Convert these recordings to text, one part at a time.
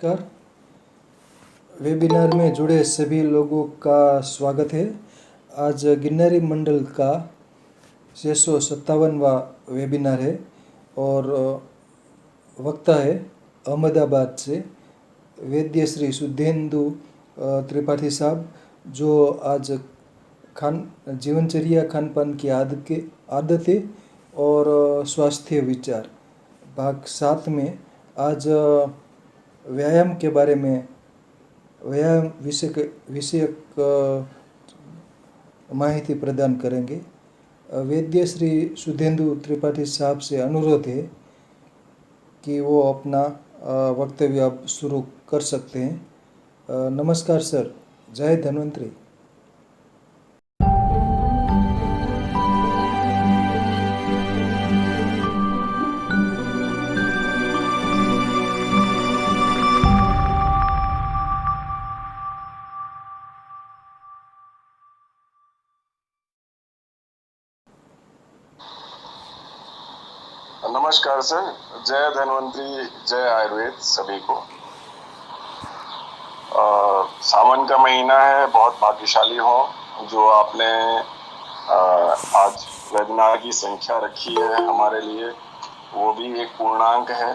नमस्कार। वेबिनार में जुड़े सभी लोगों का स्वागत है। आज गिरनारी मंडल का 657वां वेबिनार है और वक्ता है अहमदाबाद से वैद्य श्री सुधेंदु त्रिपाठी साहब, जो आज जीवनचर्या, खान पान की आदतें और स्वास्थ्य विचार भाग 7 में आज व्यायाम के बारे में व्यायाम विषयक माहिती प्रदान करेंगे। वैद्य श्री सुधेंदु त्रिपाठी साहब से अनुरोध है कि वो अपना वक्तव्य अब शुरू कर सकते हैं। नमस्कार सर, जय धन्वंतरी। नमस्कार सर, जय धन्वंतरी, जय आयुर्वेद सभी को। सावन का महीना है, बहुत भाग्यशाली हो जो आपने आज वेबिनार की संख्या रखी है हमारे लिए, वो भी एक पूर्णांक है।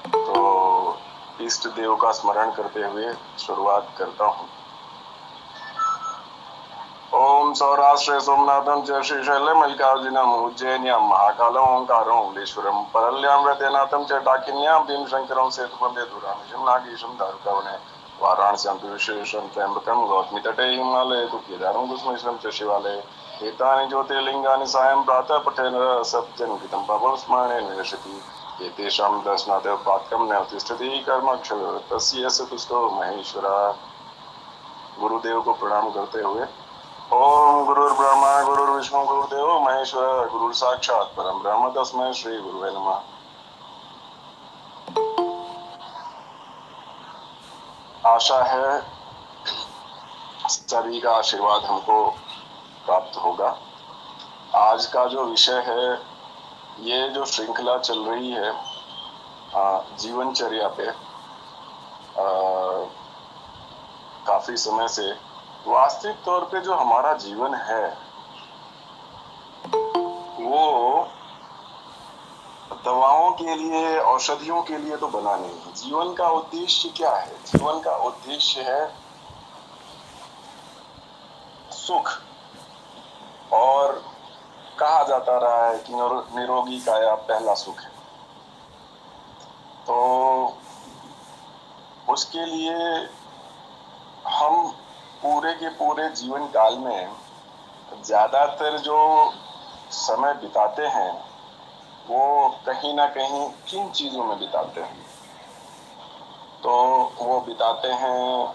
तो इष्ट देव का स्मरण करते हुए शुरुआत करता हूँ। ओम सौराष्ट्रे सोमनाथम च श्रीशैलम मल्लिकार्जुनम उज्जैन्यां महाकालम ओंकारम उलेश्वरम परल्यां वैद्यनाथम च डाकिन्यां भीमशंकरम सेतुवंदे दुरानिशम नागेशम दारुकावने वाराणस्यां तु विशेषं त्र्यंबकं गौतमी तटे हिमालये तु केदारं कुसुमेश्वरं च शिवालये एतानि ज्योतिर्लिंगानि सायं प्रातः पठेन सत्यनुकितं पापं स्मरणेन विनश्यति एतेषां दर्शनात् पात्रं न तिष्ठति कर्मक्षय तस्य तुष्टो महेश्वरः। गुरुदेव को प्रणाम करते हुए ओम गुरुर्ब्रह्मा गुरुर्विष्णु गुरुदेव महेश्वर गुरु साक्षात परम ब्रह्म तस्मै श्री गुरुवे नमः। आशा है सभी का आशीर्वाद हमको प्राप्त होगा। आज का जो विषय है, ये जो श्रृंखला चल रही है जीवनचर्या पे काफी समय से, वास्तविक तौर पे जो हमारा जीवन है वो दवाओं के लिए, औषधियों के लिए तो बना नहीं है। जीवन का उद्देश्य क्या है? जीवन का उद्देश्य है सुख, और कहा जाता रहा है कि निरोगी काया पहला सुख है। तो उसके लिए हम पूरे के पूरे जीवन काल में ज्यादातर जो समय बिताते हैं वो कहीं ना कहीं किन चीजों में बिताते हैं? तो वो बिताते हैं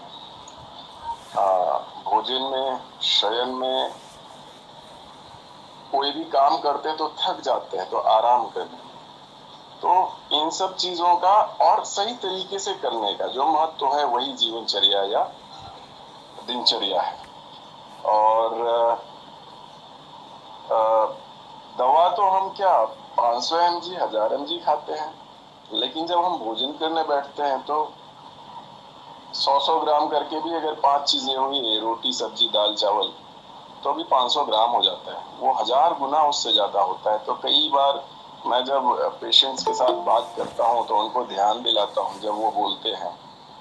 भोजन में, शयन में। कोई भी काम करते तो थक जाते हैं तो आराम करते हैं। तो इन सब चीजों का और सही तरीके से करने का जो महत्व है, वही जीवनचर्या या दिनचर्या है। और दवा तो हम क्या 500 mg 1000 mg खाते हैं, लेकिन जब हम भोजन करने बैठते हैं तो 100 ग्राम करके भी अगर 5 चीजें हुई, रोटी सब्जी दाल चावल, तो भी 500 ग्राम हो जाता है। वो 1000 गुना उससे ज्यादा होता है। तो कई बार मैं जब पेशेंट्स के साथ बात करता हूँ तो उनको ध्यान दिलाता हूँ, जब वो बोलते हैं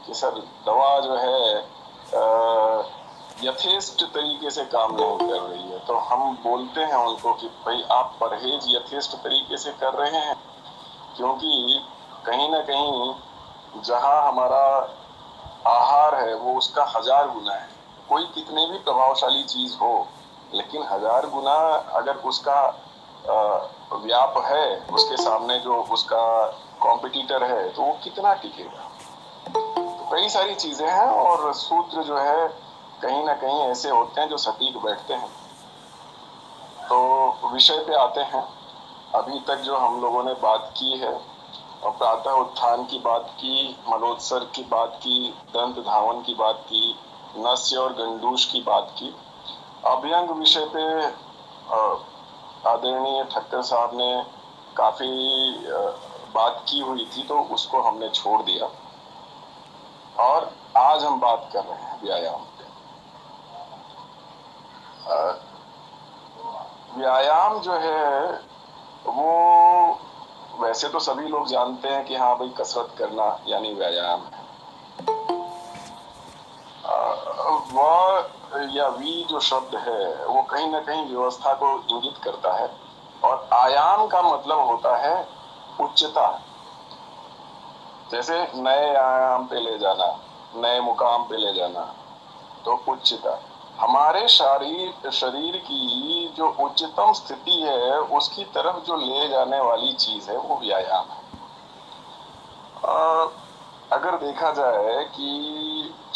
कि सर दवा जो है यथेष्ट तरीके से काम नहीं कर रही है, तो हम बोलते हैं उनको कि भाई आप परहेज यथेष्ट तरीके से कर रहे हैं, क्योंकि कहीं ना कहीं जहां हमारा आहार है वो उसका 1000 गुना है। कोई कितने भी प्रभावशाली चीज हो, लेकिन 1000 गुना अगर उसका व्याप है, उसके सामने जो उसका कॉम्पिटिटर है, तो वो कितना टिकेगा? तो कई सारी चीजें हैं और सूत्र जो है कहीं ना कहीं ऐसे होते हैं जो सटीक बैठते हैं। तो विषय पे आते हैं। अभी तक जो हम लोगों ने बात की है, और प्रातः उत्थान की बात की, मलोत्सर्ग की बात की, दंत धावन की बात की, नस्य और गंडूश की बात की। अभ्यंग विषय पे आदरणीय ठक्कर साहब ने काफी बात की हुई थी, तो उसको हमने छोड़ दिया। आज हम बात कर रहे हैं व्यायाम पे। व्यायाम जो है वो वैसे तो सभी लोग जानते हैं कि हाँ भाई कसरत करना यानी व्यायाम है। वह या वी जो शब्द है वो कहीं ना कहीं व्यवस्था को इंगित करता है, और आयाम का मतलब होता है उच्चता। जैसे नए आयाम पे ले जाना, नए मुकाम पे ले जाना, तो उच्चता। हमारे शरीर की जो उच्चतम स्थिति है उसकी तरफ जो ले जाने वाली चीज है वो व्यायाम है। अगर देखा जाए कि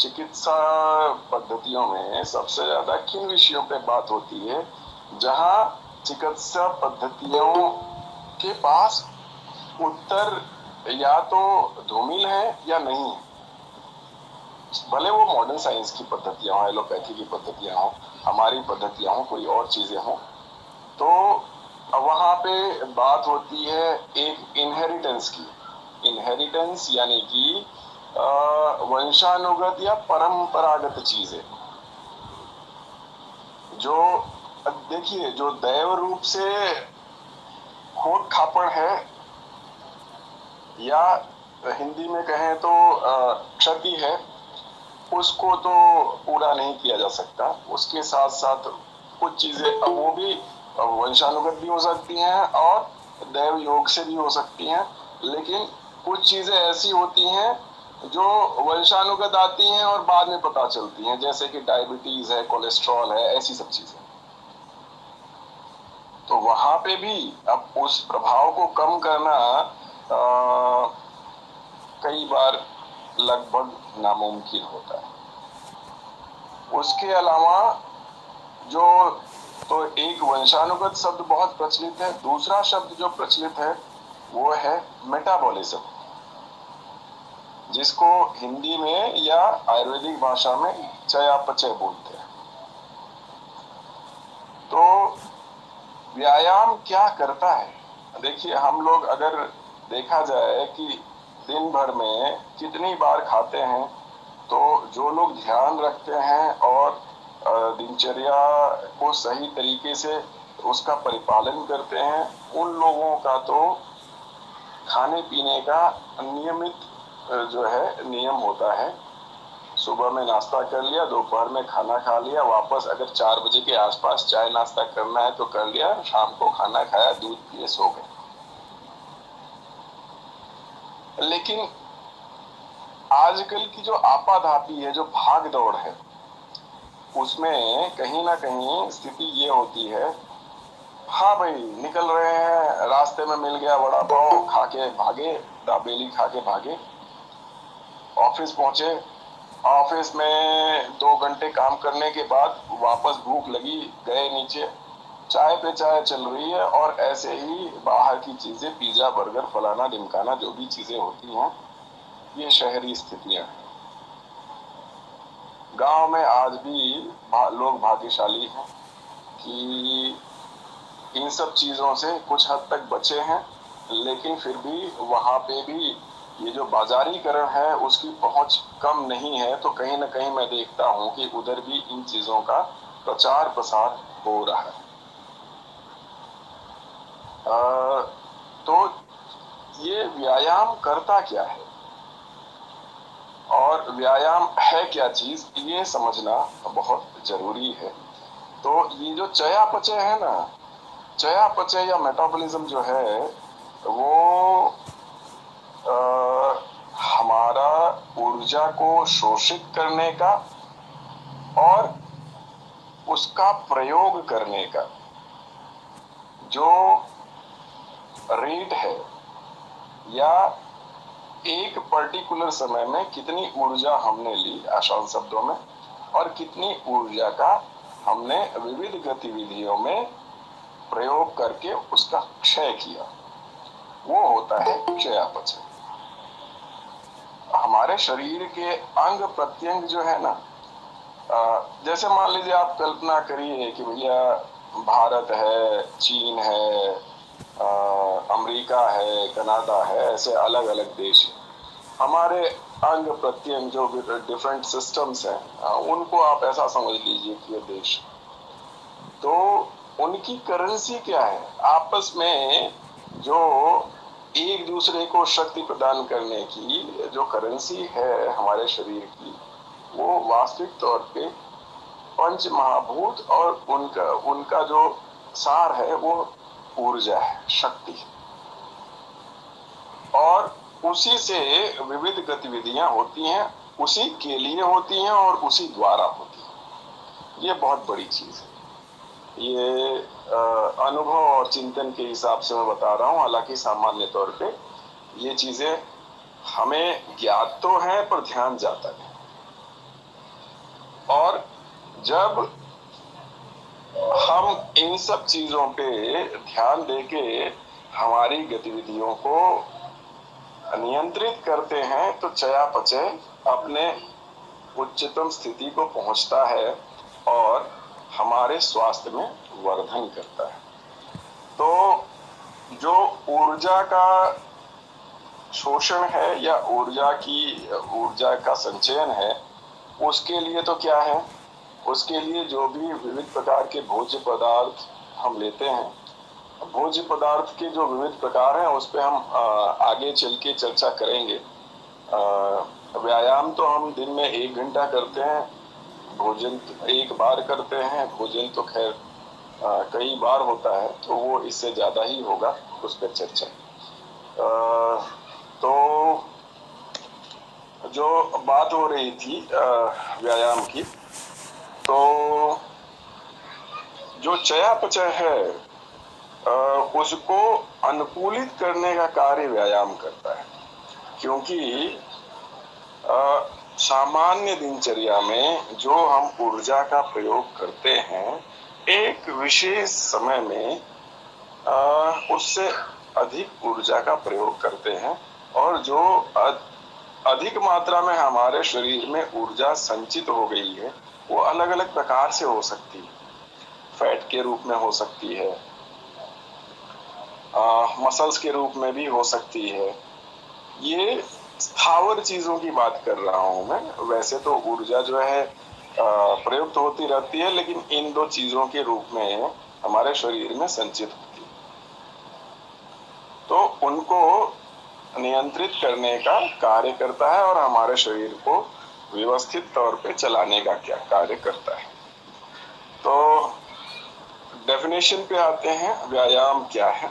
चिकित्सा पद्धतियों में सबसे ज्यादा किन विषयों पे बात होती है, जहां चिकित्सा पद्धतियों के पास उत्तर या तो धूमिल है या नहीं है। भले वो मॉडर्न साइंस की पद्धतियां हो, एलोपैथी की पद्धतियां हो, हमारी पद्धतियां हो, कोई और चीजें हो, तो वहां पे बात होती है एक इनहेरिटेंस की। इनहेरिटेंस यानी कि वंशानुगत या परंपरागत चीजें जो, देखिए, जो दैव रूप से खोट खापड़ है, या हिंदी में कहें तो क्षति है, उसको तो पूरा नहीं किया जा सकता। उसके साथ साथ कुछ चीजें अब वो भी वंशानुगत भी हो सकती हैं और दैव योग से भी हो सकती हैं, लेकिन कुछ चीजें ऐसी होती हैं जो वंशानुगत आती हैं और बाद में पता चलती हैं, जैसे कि डायबिटीज है, कोलेस्ट्रॉल है, ऐसी सब चीजें। तो वहां पे भी अब उस प्रभाव को कम करना कई बार लगभग नामुमकिन होता है। उसके अलावा जो, तो एक वंशानुगत शब्द बहुत प्रचलित है, दूसरा शब्द जो प्रचलित है वो है मेटाबॉलिज्म, जिसको हिंदी में या आयुर्वेदिक भाषा में चयापचय बोलते हैं। तो व्यायाम क्या करता है? देखिए, हम लोग अगर देखा जाए कि दिन भर में कितनी बार खाते हैं, तो जो लोग ध्यान रखते हैं और दिनचर्या को सही तरीके से उसका परिपालन करते हैं, उन लोगों का तो खाने पीने का नियमित जो है नियम होता है। सुबह में नाश्ता कर लिया, दोपहर में खाना खा लिया, वापस अगर 4 बजे के आसपास चाय नाश्ता करना है तो कर लिया, शाम को खाना खाया, दूध पिए, सो गए। लेकिन आजकल की जो आपाधापी है, जो भाग दौड़ है, उसमें कहीं ना कहीं स्थिति ये होती है, हाँ भाई निकल रहे हैं, रास्ते में मिल गया वड़ा पाव, खा के भागे, दाबेली खा के भागे, ऑफिस पहुंचे, ऑफिस में 2 घंटे काम करने के बाद वापस भूख लगी, गए नीचे, चाय पे चाय चल रही है, और ऐसे ही बाहर की चीजें, पिज्जा, बर्गर, फलाना ढिमकाना, जो भी चीजें होती हैं, ये शहरी स्थितियां हैं। गांव में आज भी लोग भाग्यशाली हैं कि इन सब चीजों से कुछ हद तक बचे हैं, लेकिन फिर भी वहां पे भी ये जो बाजारीकरण है उसकी पहुंच कम नहीं है। तो कहीं ना कहीं मैं देखता हूं कि उधर भी इन चीजों का प्रचार प्रसार हो रहा है। तो ये व्यायाम करता क्या है और व्यायाम है क्या चीज, ये समझना बहुत जरूरी है। तो ये जो चयापचय है ना, चयापचय या मेटाबॉलिज्म जो है वो हमारा ऊर्जा को शोषित करने का और उसका प्रयोग करने का जो रेट है, या एक पर्टिकुलर समय में कितनी ऊर्जा हमने ली, आसान शब्दों में, और कितनी ऊर्जा का हमने विविध गतिविधियों में प्रयोग करके उसका क्षय किया, वो होता है चयापचय। हमारे शरीर के अंग प्रत्यंग जो है ना, जैसे मान लीजिए आप कल्पना करिए कि भैया भारत है, चीन है, अमेरिका है, कनाडा है, ऐसे अलग अलग देश हैं। हमारे अंग प्रत्यंग जो डिफरेंट सिस्टम्स हैं, उनको आप ऐसा समझ लीजिए कि ये देश, तो उनकी करेंसी क्या है? आपस में जो एक दूसरे को शक्ति प्रदान करने की जो करेंसी है हमारे शरीर की, वो वास्तविक तौर पे पंच महाभूत और उनका उनका जो सार है वो ऊर्जा है, शक्ति। और उसी से विविध गतिविधियां होती हैं, उसी के लिए होती हैं और उसी द्वारा होती हैं। ये बहुत बड़ी चीज है। ये अनुभव और चिंतन के हिसाब से मैं बता रहा हूं, हालांकि सामान्य तौर पे ये चीजें हमें ज्ञात तो है पर ध्यान जाता नहीं। और जब हम इन सब चीजों पे ध्यान देके हमारी गतिविधियों को नियंत्रित करते हैं तो चयापचय अपने उच्चतम स्थिति को पहुंचता है और हमारे स्वास्थ्य में वर्धन करता है। तो जो ऊर्जा का शोषण है या ऊर्जा का संचयन है, उसके लिए तो क्या है, उसके लिए जो भी विविध प्रकार के भोज्य पदार्थ हम लेते हैं, भोज्य पदार्थ के जो विविध प्रकार हैं उस पे हम आगे चल के चर्चा करेंगे। व्यायाम तो हम दिन में 1 घंटा करते हैं, भोजन एक बार करते हैं, भोजन तो खैर कई बार होता है, तो वो इससे ज्यादा ही होगा, उस पर चर्चा। तो जो बात हो रही थी व्यायाम की, तो जो चयापचय है उसको अनुकूलित करने का कार्य व्यायाम करता है। क्योंकि सामान्य दिनचर्या में जो हम ऊर्जा का प्रयोग करते हैं, एक विशेष समय में उससे अधिक ऊर्जा का प्रयोग करते हैं, और जो अधिक मात्रा में हमारे शरीर में ऊर्जा संचित हो गई है वो अलग अलग प्रकार से हो सकती है। फैट के रूप में हो सकती है, मसल्स के रूप में भी हो सकती है। ये स्थावर चीजों की बात कर रहा हूं मैं। वैसे तो ऊर्जा जो है प्रयुक्त होती रहती है, लेकिन इन दो चीजों के रूप में हमारे शरीर में संचित होती है, तो उनको नियंत्रित करने का कार्य करता है और हमारे शरीर को व्यवस्थित तौर पे चलाने का क्या कार्य करता है। तो डेफिनेशन पे आते हैं, व्यायाम क्या है।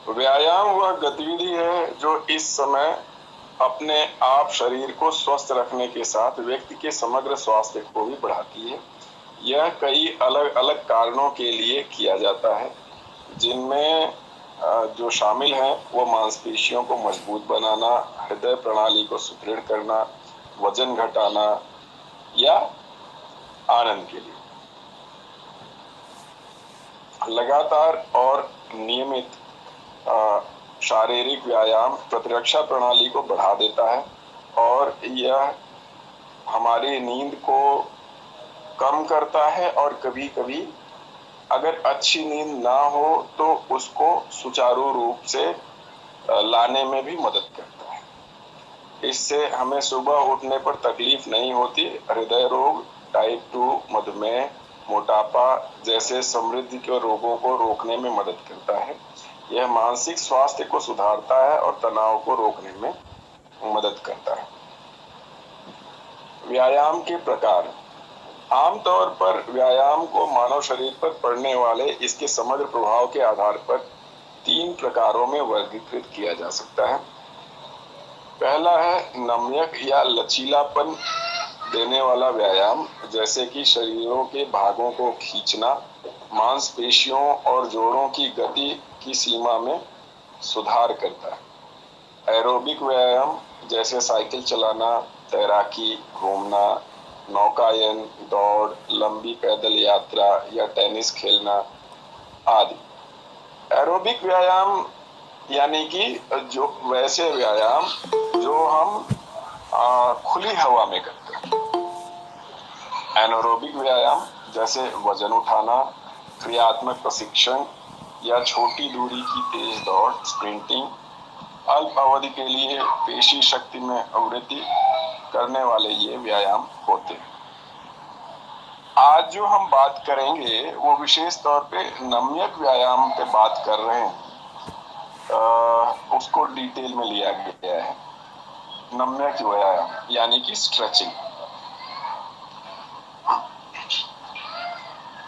व्यायाम वह गतिविधि है जो इस समय अपने आप शरीर को स्वस्थ रखने के साथ व्यक्ति के समग्र स्वास्थ्य को भी बढ़ाती है। यह कई अलग अलग कारणों के लिए किया जाता है, जिनमें जो शामिल हैं वो मांसपेशियों को मजबूत बनाना, हृदय प्रणाली को सुदृढ़ करना, वजन घटाना या आनंद के लिए। लगातार और नियमित शारीरिक व्यायाम प्रतिरक्षा प्रणाली को बढ़ा देता है और यह हमारी नींद को कम करता है, और कभी कभी अगर अच्छी नींद ना हो तो उसको सुचारू रूप से लाने में भी मदद करता है। इससे हमें सुबह उठने पर तकलीफ नहीं होती। हृदय रोग, टाइप 2 मधुमेह, मोटापा जैसे समृद्धि के रोगों को रोकने में मदद करता है। यह मानसिक स्वास्थ्य को सुधारता है और तनाव को रोकने में मदद करता है। व्यायाम के प्रकार। आमतौर पर व्यायाम को मानव शरीर पर पड़ने वाले इसके समग्र प्रभाव के आधार पर 3 प्रकारों में वर्गीकृत किया जा सकता है। पहला है नम्यक या लचीलापन देने वाला व्यायाम, जैसे कि शरीरों के भागों को खींचना, मांसपेशियों और जोड़ों की गति की सीमा में सुधार करता है। एरोबिक व्यायाम जैसे साइकिल चलाना, तैराकी, घूमना, नौकायन, दौड़, लंबी पैदल यात्रा या टेनिस खेलना आदि। एरोबिक व्यायाम यानी कि जो वैसे व्यायाम जो हम खुली हवा में करते हैं। एनारोबिक व्यायाम जैसे वजन उठाना, क्रियात्मक प्रशिक्षण या छोटी दूरी की तेज दौड़, स्प्रिंटिंग अल्प अवधि के लिए पेशी शक्ति में वृद्धि करने वाले ये व्यायाम होते हैं। आज जो हम बात करेंगे वो विशेष तौर पे नम्यक व्यायाम पे बात कर रहे हैं। उसको डिटेल में लिया गया है। नम्यक व्यायाम यानी कि स्ट्रेचिंग।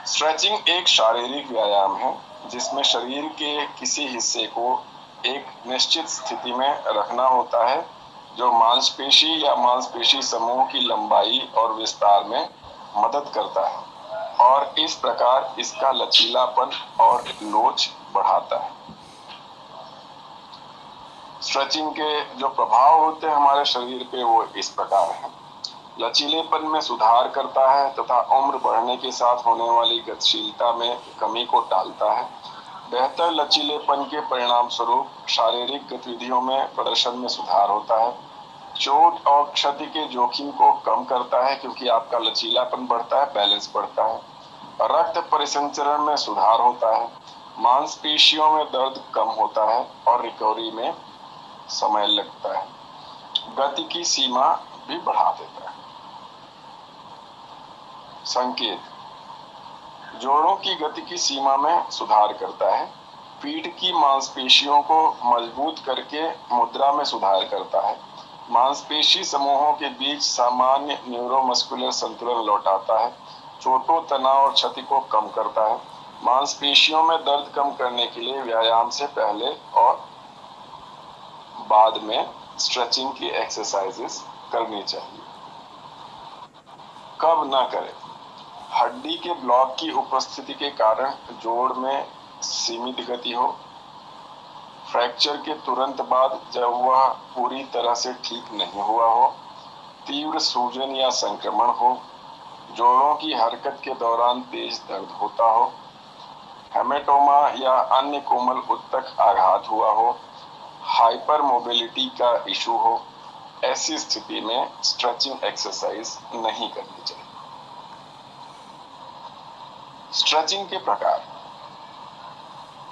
स्ट्रेचिंग एक शारीरिक व्यायाम है जिसमें शरीर के किसी हिस्से को एक निश्चित स्थिति में रखना होता है, जो मांसपेशी या मांसपेशी समूह की लंबाई और विस्तार में मदद करता है और इस प्रकार इसका लचीलापन और लोच बढ़ाता है। स्ट्रेचिंग के जो प्रभाव होते हैं हमारे शरीर पे वो इस प्रकार हैं। लचीलेपन में सुधार करता है तथा उम्र बढ़ने के साथ होने वाली गतिशीलता में कमी को टालता है। बेहतर लचीलेपन के परिणाम स्वरूप शारीरिक गतिविधियों में प्रदर्शन में सुधार होता है। चोट और क्षति के जोखिम को कम करता है क्योंकि आपका लचीलापन बढ़ता है, बैलेंस बढ़ता है। रक्त परिसंचरण में सुधार होता है। मांसपेशियों में दर्द कम होता है और रिकवरी में समय लगता है। गति की सीमा भी बढ़ा देता है। संकेत: जोड़ों की गति की सीमा में सुधार करता है। पीठ की मांसपेशियों को मजबूत करके मुद्रा में सुधार करता है। मांसपेशी समूहों के बीच सामान्य न्यूरोमस्कुलर संतुलन लौटाता है। चोटों, तनाव और क्षति को कम करता है। मांसपेशियों में दर्द कम करने के लिए व्यायाम से पहले और बाद में स्ट्रेचिंग की एक्सरसाइजेस करनी चाहिए। कब ना करें? हड्डी के ब्लॉक की उपस्थिति के कारण जोड़ में सीमित गति हो, फ्रैक्चर के तुरंत बाद जब वह पूरी तरह से ठीक नहीं हुआ हो, तीव्र सूजन या संक्रमण हो, जोड़ों की हरकत के दौरान तेज दर्द होता हो, हेमेटोमा या अन्य कोमल उत्तक आघात हुआ हो, हाइपर मोबिलिटी का इशू हो, ऐसी स्थिति में स्ट्रेचिंग एक्सरसाइज नहीं करनी चाहिए। स्ट्रेचिंग के प्रकार।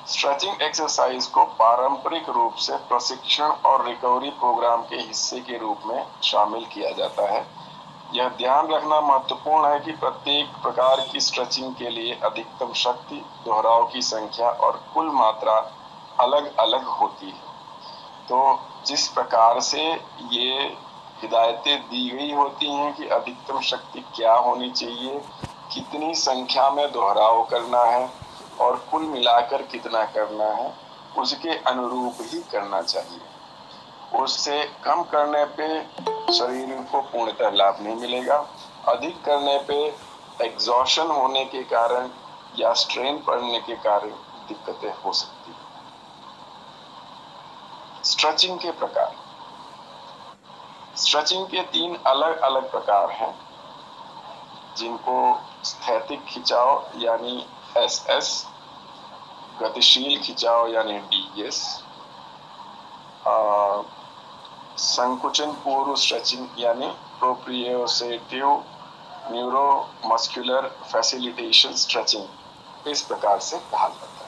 स्ट्रेचिंग एक्सरसाइज को पारंपरिक रूप से प्रशिक्षण और रिकवरी प्रोग्राम के हिस्से के रूप में शामिल किया जाता है। यह ध्यान रखना महत्वपूर्ण है कि प्रत्येक प्रकार की स्ट्रेचिंग के लिए अधिकतम शक्ति, दोहराव की संख्या और कुल मात्रा अलग अलग होती है। तो जिस प्रकार से ये हिदायतें दी गई होती हैं कि अधिकतम शक्ति क्या होनी चाहिए, कितनी संख्या में दोहराव करना है और कुल मिलाकर कितना करना है, उसके अनुरूप ही करना चाहिए। उससे कम करने पे शरीर को पूर्णतः लाभ नहीं मिलेगा। अधिक करने पे एग्जॉशन होने के कारण या स्ट्रेन पड़ने के कारण दिक्कतें हो सकती हैं। स्ट्रेचिंग के प्रकार। स्ट्रेचिंग के 3 अलग अलग प्रकार हैं, जिनको स्थैतिक खिंचाव यानी SS, गतिशील खिंचाव यानी DS, संकुचन पूर्व स्ट्रेचिंग यानी प्रोप्रियोसेटिव न्यूरोमस्कुलर फैसिलिटेशन स्ट्रेचिंग, इस प्रकार से कहा जाता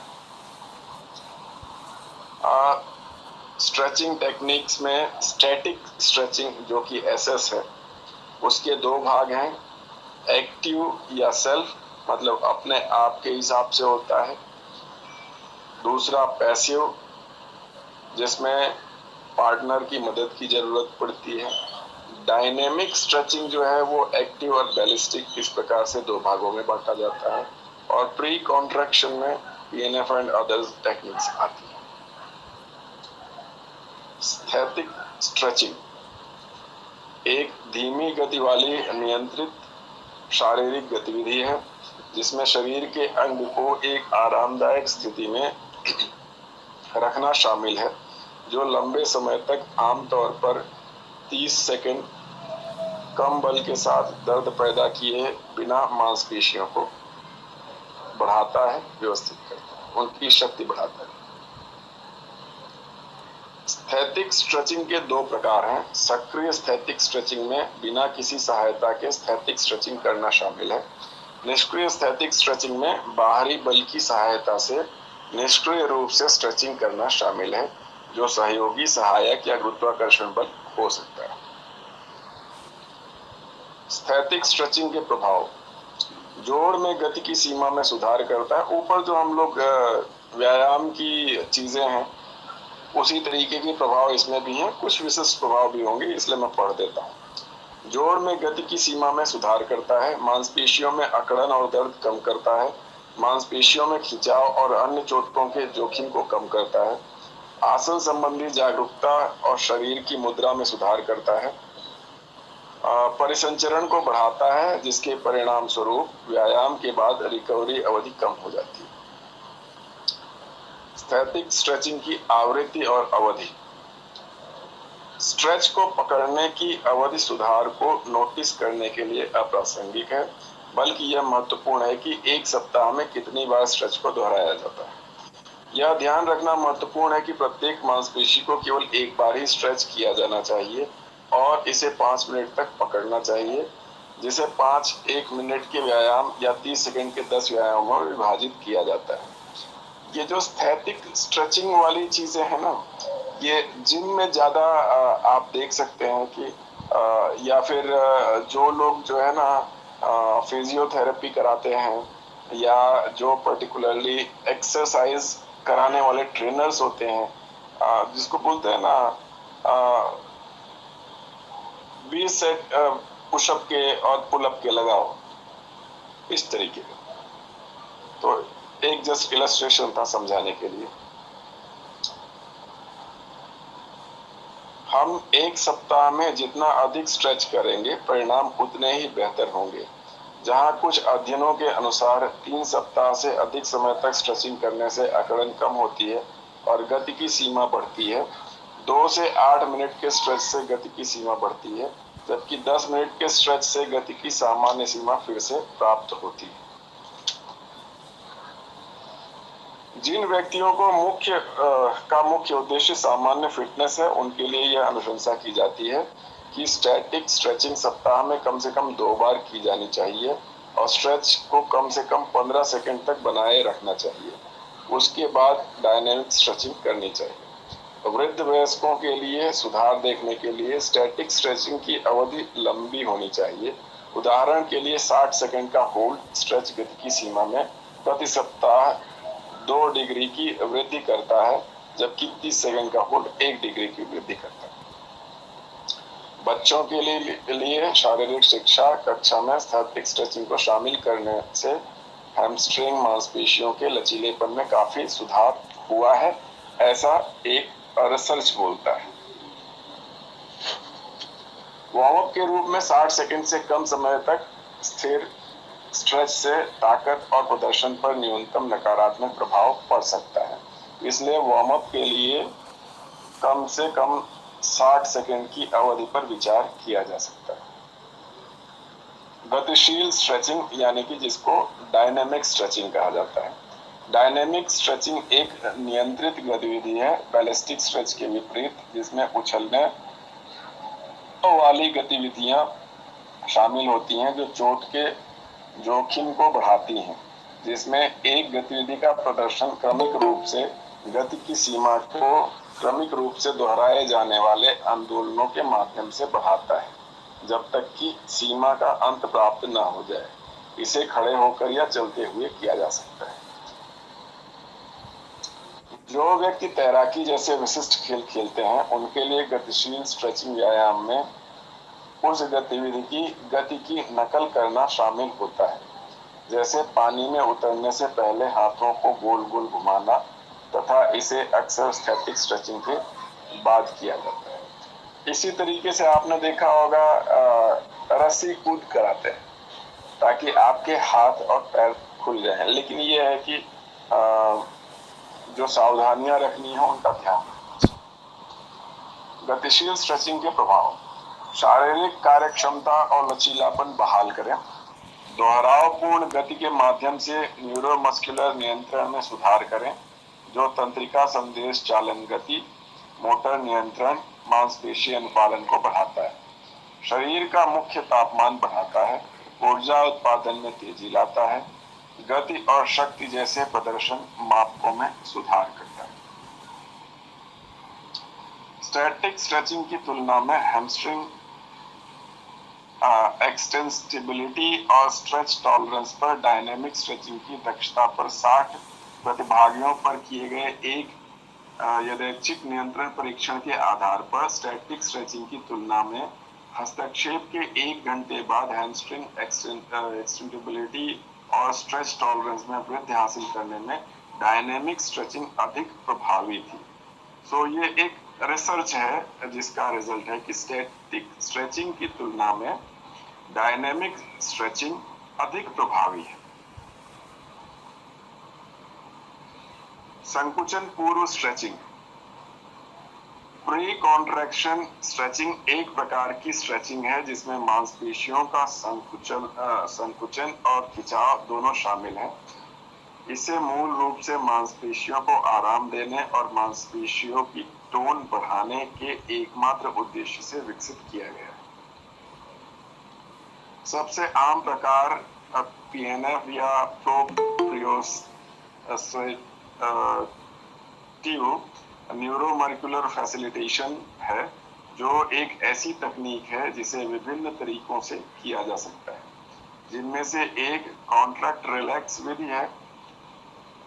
है। स्ट्रेचिंग टेक्निक्स में स्टैटिक स्ट्रेचिंग जो कि SS है, उसके 2 भाग हैं। एक्टिव या सेल्फ, मतलब अपने आप के हिसाब से होता है। दूसरा पैसिव, जिसमें पार्टनर की मदद की जरूरत पड़ती है। डायनेमिक स्ट्रेचिंग जो है वो एक्टिव और बैलिस्टिक, इस प्रकार से 2 भागों में बांटा जाता है। और प्री कॉन्ट्रैक्शन में PNF एंड अदर्स टेक्निक्स आती है। स्थैतिक स्ट्रेचिंग एक धीमी गति वाली नियंत्रित शारीरिक गतिविधि है जिसमें शरीर के अंग को एक आरामदायक स्थिति में रखना शामिल है, जो लंबे समय तक आमतौर पर 30 सेकंड कम बल के साथ दर्द पैदा किए बिना मांसपेशियों को बढ़ाता है, व्यवस्थित करता है, उनकी शक्ति बढ़ाता है। स्थैतिक स्ट्रेचिंग के 2 प्रकार हैं। सक्रिय स्थैतिक स्ट्रेचिंग में बिना किसी सहायता के स्थैतिक स्ट्रेचिंग करना शामिल है। निष्क्रिय स्थैतिक स्ट्रेचिंग में बाहरी बल की सहायता से निष्क्रिय रूप से स्ट्रेचिंग करना शामिल है। जो सहयोगी, सहायक या गुरुत्वाकर्षण बल हो सकता है। स्थैतिक स्ट्रेचिंग के प्रभाव, जोड़ में गति की सीमा में सुधार करता है। ऊपर जो हम लोग व्यायाम की चीजें हैं उसी तरीके के प्रभाव इसमें भी हैं, कुछ विशिष्ट प्रभाव भी होंगे, इसलिए मैं पढ़ देता हूँ। जोड़ में गति की सीमा में सुधार करता है, मांसपेशियों में अकड़न और दर्द कम करता है, मांसपेशियों में खिंचाव और अन्य चोटों के जोखिम को कम करता है, आसन संबंधी जागरूकता और शरीर की मुद्रा में सुधार करता है, परिसंचरण को बढ़ाता है, जिसके परिणाम स्वरूप व्यायाम के बाद रिकवरी अवधि कम हो जाती है। स्थैतिक स्ट्रेचिंग की आवृत्ति और अवधि, स्ट्रेच को पकड़ने की अवधि सुधार को नोटिस करने के लिए अप्रासंगिक है, बल्कि यह महत्वपूर्ण है कि एक सप्ताह में कितनी बार स्ट्रेच को दोहराया जाता है। यह ध्यान रखना महत्वपूर्ण है कि प्रत्येक मांसपेशी को केवल एक बार ही स्ट्रेच किया जाना चाहिए और इसे 5 मिनट तक पकड़ना चाहिए, जिसे 5 1 मिनट के व्यायाम या 30 सेकंड के 10 व्यायामों में विभाजित किया जाता है। ये जो स्थैतिक स्ट्रेचिंग वाली चीजें हैं ना, ये जिम में ज्यादा आप देख सकते हैं कि या फिर जो लोग जो है ना फिजियोथेरेपी कराते हैं या जो पर्टिकुलरली एक्सरसाइज कराने वाले ट्रेनर्स होते हैं, जिसको बोलते हैं ना 20 सेट पुशअप के और पुलअप के लगाओ, इस तरीके का। तो एक जस्ट इलस्ट्रेशन था समझाने के लिए। हम एक सप्ताह में जितना अधिक स्ट्रेच करेंगे परिणाम उतने ही बेहतर होंगे। जहां कुछ अध्ययनों के अनुसार 3 सप्ताह से अधिक समय तक स्ट्रेचिंग करने से अकड़न कम होती है और गति की सीमा बढ़ती है। 2 से 8 मिनट के स्ट्रेच से गति की सीमा बढ़ती है, जबकि 10 मिनट के स्ट्रेच से गति की सामान्य सीमा फिर से प्राप्त होती है। जिन व्यक्तियों को मुख्य उद्देश्य सामान्य फिटनेस है, उनके लिए यह अनुशंसा की जाती है कि स्टैटिक स्ट्रेचिंग सप्ताह में कम से कम 2 बार की जानी चाहिए और स्ट्रेच को कम से कम 15 सेकंड तक बनाए रखना चाहिए। उसके बाद डायनेमिक स्ट्रेचिंग करनी चाहिए। वृद्ध वयस्कों के लिए सुधार देखने के लिए स्टैटिक स्ट्रेचिंग की अवधि लंबी होनी चाहिए। उदाहरण के लिए 60 सेकंड का होल्ड स्ट्रेच गति की सीमा में प्रति सप्ताह 2 डिग्री की वृद्धि करता है, जबकि 30 सेकंड का होल्ड 1 डिग्री की वृद्धि करता है। बच्चों के लिए शारीरिक शिक्षा कक्षा में स्थैतिक स्ट्रेचिंग को शामिल करने से हैमस्ट्रिंग मांसपेशियों के लचीलेपन में काफी सुधार हुआ है, ऐसा एक रिसर्च बोलता है। वार्म अप के रूप में 60 सेकंड से कम समय तक स्थिर स्ट्रेच से ताकत और प्रदर्शन पर न्यूनतम नकारात्मक प्रभाव पड़ सकता है, इसलिए वार्म अप के लिए कम से कम 60 सेकंड की अवधि पर विचार किया जा सकता है। गतिशील स्ट्रेचिंग यानी कि जिसको डायनेमिक स्ट्रेचिंग कहा जाता है। डायनेमिक स्ट्रेचिंग एक नियंत्रित गतिविधि है, बैलिस्टिक स्ट्रेच के विपरीत, जिसमें उछलने वाली गतिविधियां शामिल होती हैं जो चोट के जोखिम को बढ़ाती हैं, जिसमें एक गतिविधि का प्रदर्शन क्रमिक रूप से गति की सीमा को क्रमिक रूप से दोहराए जाने वाले आंदोलनों के माध्यम से बढ़ाता है जब तक कि सीमा का अंत प्राप्त न हो जाए। इसे खड़े होकर या चलते हुए किया जा सकता है। जो व्यक्ति तैराकी जैसे विशिष्ट खेल खेलते हैं, उनके लिए गतिशील स्ट्रेचिंग व्यायाम में उस गतिविधि की गति की नकल करना शामिल होता है, जैसे पानी में उतरने से पहले हाथों को गोल गोल घुमाना, तथा इसे अक्सर स्थैतिक स्ट्रेचिंग के बाद किया जाता है। इसी तरीके से आपने देखा होगा रस्सी कूद कराते हैं ताकि आपके हाथ और पैर खुल जाएं, लेकिन ये है कि जो सावधानियां रखनी है उनका ध्यान रखना। गतिशील स्ट्रेचिंग के प्रभाव, शारीरिक कार्यक्षमता और लचीलापन बहाल करें, दोहरावपूर्ण गति के माध्यम से न्यूरोमस्कुलर नियंत्रण में सुधार करें, जो तंत्रिका संदेश चालन गति, मोटर नियंत्रण, मांसपेशी अनुपालन को बढ़ाता है, शरीर का मुख्य तापमान बढ़ाता है, ऊर्जा उत्पादन में तेजी लाता है, गति और शक्ति जैसे प्रदर्शन मापकों में सुधार करता है। स्टैटिक स्ट्रेचिंग की तुलना में हैमस्ट्रिंग एक्सटेंसिबिलिटी और स्ट्रेच टॉलरेंस पर डायनेमिक स्ट्रेचिंग की दक्षता पर 60 प्रतिभागियों पर किए गए एक यादृच्छिक नियंत्रण परीक्षण के आधार पर स्टैटिक स्ट्रेचिंग की तुलना में हस्तक्षेप के 1 घंटे बाद हैमस्ट्रिंग एक्सटेंसिबिलिटी और स्ट्रेच टॉलरेंस में वृद्धि हासिल करने में डायनेमिक स्ट्रेचिंग अधिक प्रभावी थी। सो ये एक रिसर्च है जिसका रिजल्ट है कि स्टैटिक स्ट्रेचिंग की तुलना में डायनेमिक स्ट्रेचिंग अधिक प्रभावी है। संकुचन पूर्व स्ट्रेचिंग। प्री कॉन्ट्रैक्शन स्ट्रेचिंग एक प्रकार की स्ट्रेचिंग है जिसमें मांसपेशियों का संकुचन और खिंचाव दोनों शामिल हैं। इसे मूल रूप से मांसपेशियों को आराम देने और मांसपेशियों की टोन बढ़ाने के एकमात्र उद्देश्य से विकसित किया गया है। सबसे आम प्रकार पीएनएफ या प्रोप्रियोसेप्टिव न्यूरोमस्कुलर फैसिलिटेशन है, जो एक ऐसी तकनीक है जिसे विभिन्न तरीकों से किया जा सकता है, जिनमें से एक कॉन्ट्रैक्ट रिलैक्स विधि है,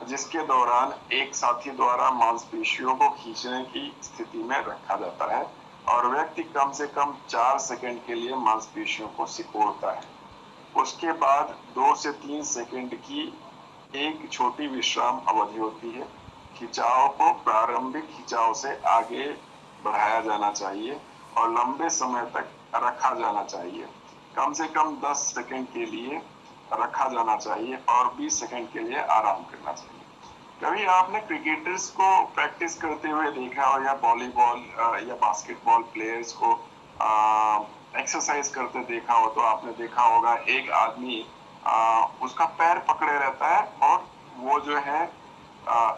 जिसके दौरान एक साथी द्वारा मांसपेशियों को खींचने की स्थिति में रखा जाता है और व्यक्ति कम से कम 4 सेकंड के लिए मांसपेशियों को सिकोड़ता है। उसके बाद 2 से 3 सेकंड की एक छोटी विश्राम अवधि होती है। खिंचाव को प्रारंभिक खिंचाव से आगे बढ़ाया जाना चाहिए और लंबे समय तक रखा जाना चाहिए। कम से कम 10 सेकंड के लिए रखा जाना चाहिए और 20 सेकंड के लिए आराम करना चाहिए। कभी आपने क्रिकेटर्स को प्रैक्टिस करते हुए देखा हो या वॉलीबॉल या बास्केटबॉल प्लेयर्स को एक्सरसाइज करते देखा हो, तो आपने देखा होगा एक आदमी उसका पैर पकड़े रहता है और वो जो है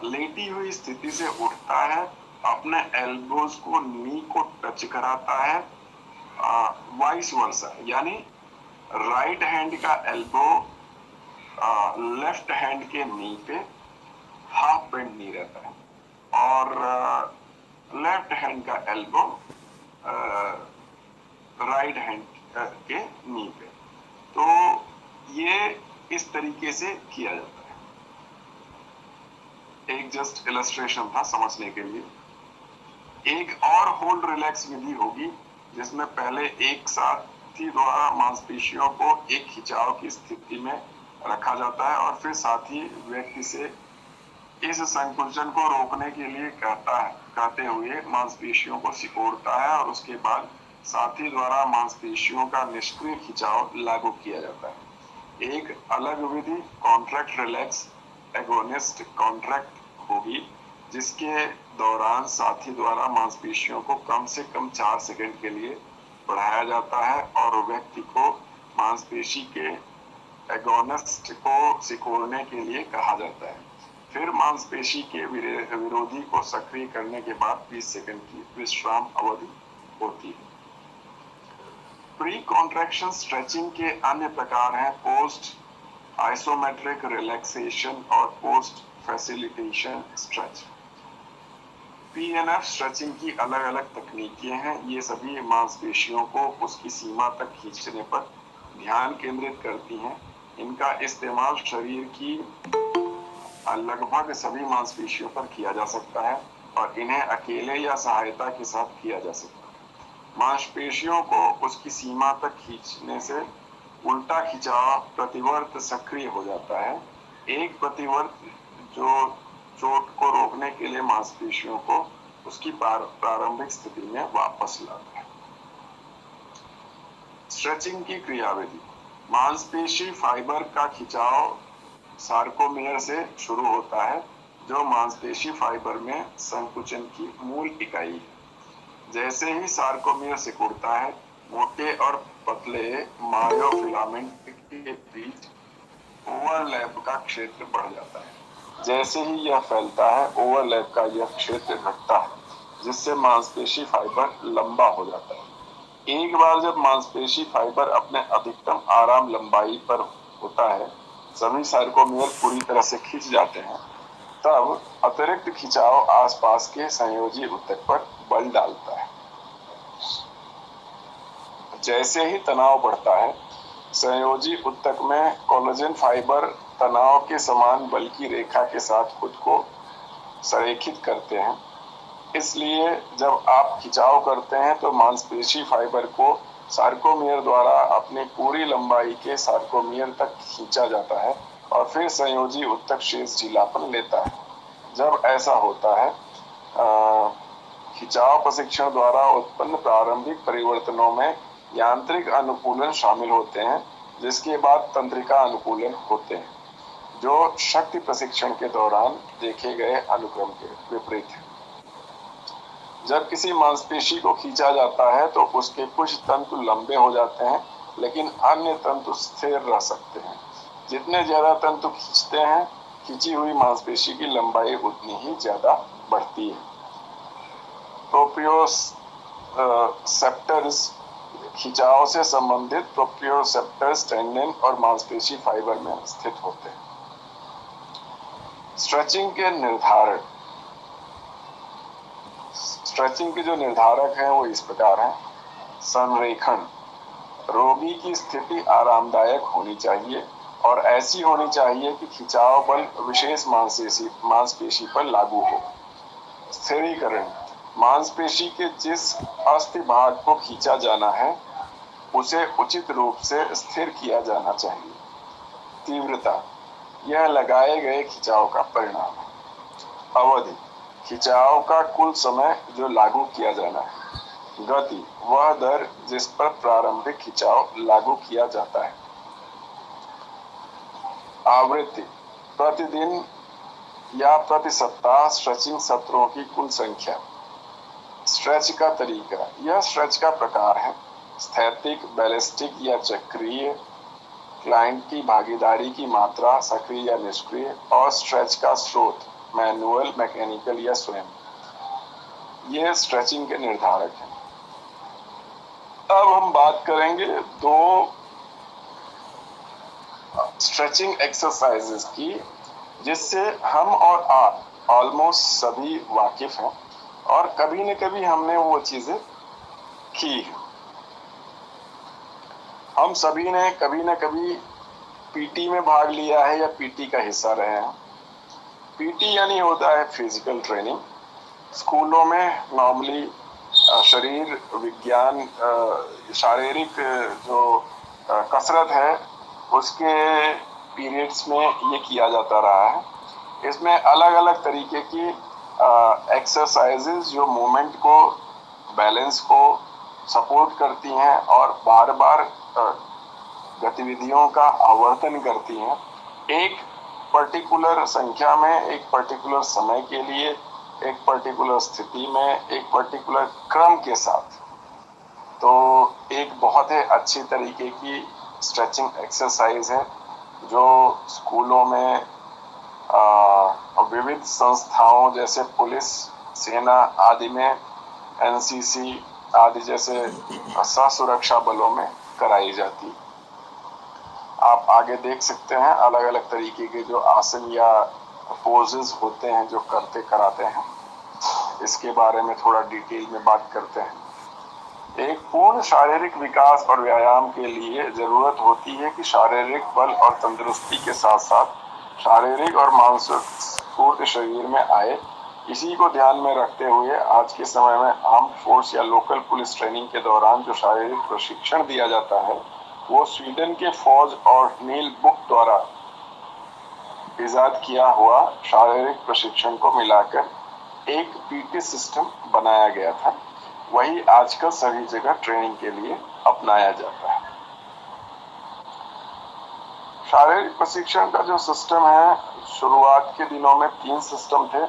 लेटी हुई स्थिति से उठता है, अपने एल्बोज को नी को टच कराता है, वाइस वर्सा, यानी राइट हैंड का एल्बो लेफ्ट हैंड के नी पे हाफ बेंड नी रहता है और लेफ्ट हैंड का एल्बो राइट हैंड के नी पे। तो ये इस तरीके से किया जाता है। एक जस्ट इलस्ट्रेशन था समझने के लिए। एक और होल्ड रिलैक्स विधि होगी जिसमें पहले एक साथी द्वारा मांसपेशियों को एक खिंचाव की स्थिति में रखा जाता है और फिर साथी व्यक्ति से इस संकुचन को रोकने के लिए कहते हुए मांसपेशियों को सिकोड़ता है और उसके बाद साथी द्वारा मांसपेशियों का निष्क्रिय खिंचाव लागू किया जाता है। एक अलग विधि कॉन्ट्रैक्ट रिलैक्स एगोनिस्ट कॉन्ट्रैक्ट होगी, जिसके दौरान साथी द्वारा मांसपेशियों को कम से कम 4 सेकंड के लिए बढ़ाया जाता है और व्यक्ति को मांसपेशी के एगोनिस्ट को सिकोड़ने के लिए कहा जाता है। फिर मांसपेशी के विरोधी को सक्रिय करने के बाद 20 सेकंड की विश्राम अवधि होती है। प्री कॉन्ट्रैक्शन स्ट्रेचिंग के अन्य प्रकार हैं पोस्ट आइसोमेट्रिक रिलैक्सेशन और post facilitation stretch. PNF stretching की अलग अलग तकनीकें हैं। ये सभी मांसपेशियों को उसकी सीमा तक खींचने पर ध्यान केंद्रित करती हैं। इनका इस्तेमाल शरीर की लगभग सभी मांसपेशियों पर किया जा सकता है और इन्हें अकेले या सहायता के साथ किया जा सकता है। मांसपेशियों को उसकी सीमा तक खींचने से उल्टा खिंचाव प्रतिवर्त सक्रिय हो जाता है। एक प्रतिवर्त जो चोट को रोकने के लिए मांसपेशियों को उसकी प्रारंभिक स्थिति में वापस लाता है। स्ट्रेचिंग की क्रियाविधि। मांसपेशी फाइबर का खिंचाव सार्कोमेयर से शुरू होता है, जो मांसपेशी फाइबर में संकुचन की मूल इकाई है। जैसे ही सार्कोमेयर सिकुड़ता है, मोटे और पतले मायोफिलामेंट के बीच ओवरलैप का क्षेत्र बढ़ जाता है। जैसे ही यह फैलता है, ओवरलैप का यह क्षेत्र घटता है, जिससे मांसपेशी फाइबर लंबा हो जाता है। एक बार जब मांसपेशी फाइबर अपने अधिकतम आराम लंबाई पर होता है, सभी सार्कोमेयर पूरी तरह से खिंच जाते हैं, तब अतिरिक्त खिंचाव आसपास के संयोजी ऊतक पर बल डालता है। जैसे ही तनाव बढ़ता है, संयोजी ऊतक में कोलेजन फाइबर तनाव के समान बल की रेखा के साथ खुद को संरेखित करते हैं। इसलिए जब आप खिंचाव करते हैं तो मांसपेशी फाइबर को सार्कोमियर द्वारा अपनी पूरी लंबाई के सार्कोमियर तक खींचा जाता है और फिर संयोजी ऊतक शेष ढीलापन लेता है। जब ऐसा होता है, खिंचाव प्रशिक्षण द्वारा उत्पन्न प्रारंभिक परिवर्तनों में यांत्रिक अनुकूलन शामिल होते हैं, जिसके बाद तंत्रिका अनुकूलन होते हैं, जो शक्ति प्रशिक्षण के दौरान देखे गए अनुक्रम के विपरीत है। जब किसी मांसपेशी को खींचा जाता है तो उसके कुछ तंतु लंबे हो जाते हैं, लेकिन अन्य तंतु स्थिर रह सकते हैं। जितने ज्यादा तंतु खींचते हैं, खींची हुई मांसपेशी की लंबाई उतनी ही ज्यादा बढ़ती है। प्रोप्रियोसेप्टर्स खिंचाव से संबंधित प्रोप्रियोसेप्टर्स टेंडन और मांसपेशी फाइबर में स्थित होते हैं। स्ट्रेचिंग के निर्धारक। स्ट्रेचिंग के जो निर्धारक हैं वो इस प्रकार हैं। संरेखण। रोगी की स्थिति आरामदायक होनी चाहिए और ऐसी होनी चाहिए कि खिंचाव बल विशेष मांसपेशी पर लागू हो। स्थिरीकरण। मांसपेशी के जिस अस्थि भाग को खींचा जाना है उसे उचित रूप से स्थिर किया जाना चाहिए। तीव्रता। यह लगाए गए खिंचाव का परिणाम है। अवधि। खिंचाव का कुल समय जो लागू किया जाना है। गति। वह दर जिस पर प्रारंभिक खिंचाव लागू किया जाता है। आवृत्ति। प्रतिदिन या प्रति सप्ताह स्ट्रेचिंग सत्रों की कुल संख्या। स्ट्रेच का तरीका। यह स्ट्रेच का प्रकार है। स्थैतिक, बैलिस्टिक या चक्रीय। क्लाइंट की भागीदारी की मात्रा, सक्रिय या निष्क्रिय। और स्ट्रेच का स्रोत, मैनुअल, मैकेनिकल या स्वयं। ये स्ट्रेचिंग के निर्धारक हैं। अब हम बात करेंगे दो स्ट्रेचिंग एक्सरसाइजेस की, जिससे हम और आप ऑलमोस्ट सभी वाकिफ हैं और कभी न कभी हमने वो चीजें की हैं। हम सभी ने कभी न कभी पीटी में भाग लिया है या पीटी का हिस्सा रहे हैं। पीटी यानी होता है फिजिकल ट्रेनिंग। स्कूलों में नॉर्मली शरीर विज्ञान, शारीरिक जो कसरत है उसके पीरियड्स में ये किया जाता रहा है। इसमें अलग अलग तरीके की एक्सरसाइजेज जो मूवमेंट को, बैलेंस को सपोर्ट करती हैं और बार बार गतिविधियों का आवर्तन करती हैं, एक पर्टिकुलर संख्या में, एक पर्टिकुलर समय के लिए, एक पर्टिकुलर स्थिति में, एक पर्टिकुलर क्रम के साथ। तो एक बहुत ही अच्छी तरीके की स्ट्रेचिंग एक्सरसाइज है जो स्कूलों में विविध संस्थाओं जैसे पुलिस, सेना आदि में, एनसीसी आदि जैसे सशुरक्षा बलों में कराई जाती। आप आगे देख सकते हैं अलग अलग तरीके के जो आसन या पोजेस होते हैं जो करते कराते हैं। इसके बारे में थोड़ा डिटेल में बात करते हैं। एक पूर्ण शारीरिक विकास और व्यायाम के लिए जरूरत होती है कि शारीरिक बल और तंदुरुस्ती के साथ साथ शारीरिक और मानसिक स्फूर्ति शरीर में आए। इसी को ध्यान में रखते हुए आज के समय में आर्म्ड फोर्स या लोकल पुलिस ट्रेनिंग के दौरान जो शारीरिक प्रशिक्षण दिया जाता है वो स्वीडन के फौज और नील बुक द्वारा इजाद किया हुआ शारीरिक प्रशिक्षण को मिलाकर एक पीटी सिस्टम बनाया गया था। वही आजकल सभी जगह ट्रेनिंग के लिए अपनाया जाता है। शारीरिक प्रशिक्षण का जो सिस्टम है, शुरुआत के दिनों में 3 सिस्टम थे।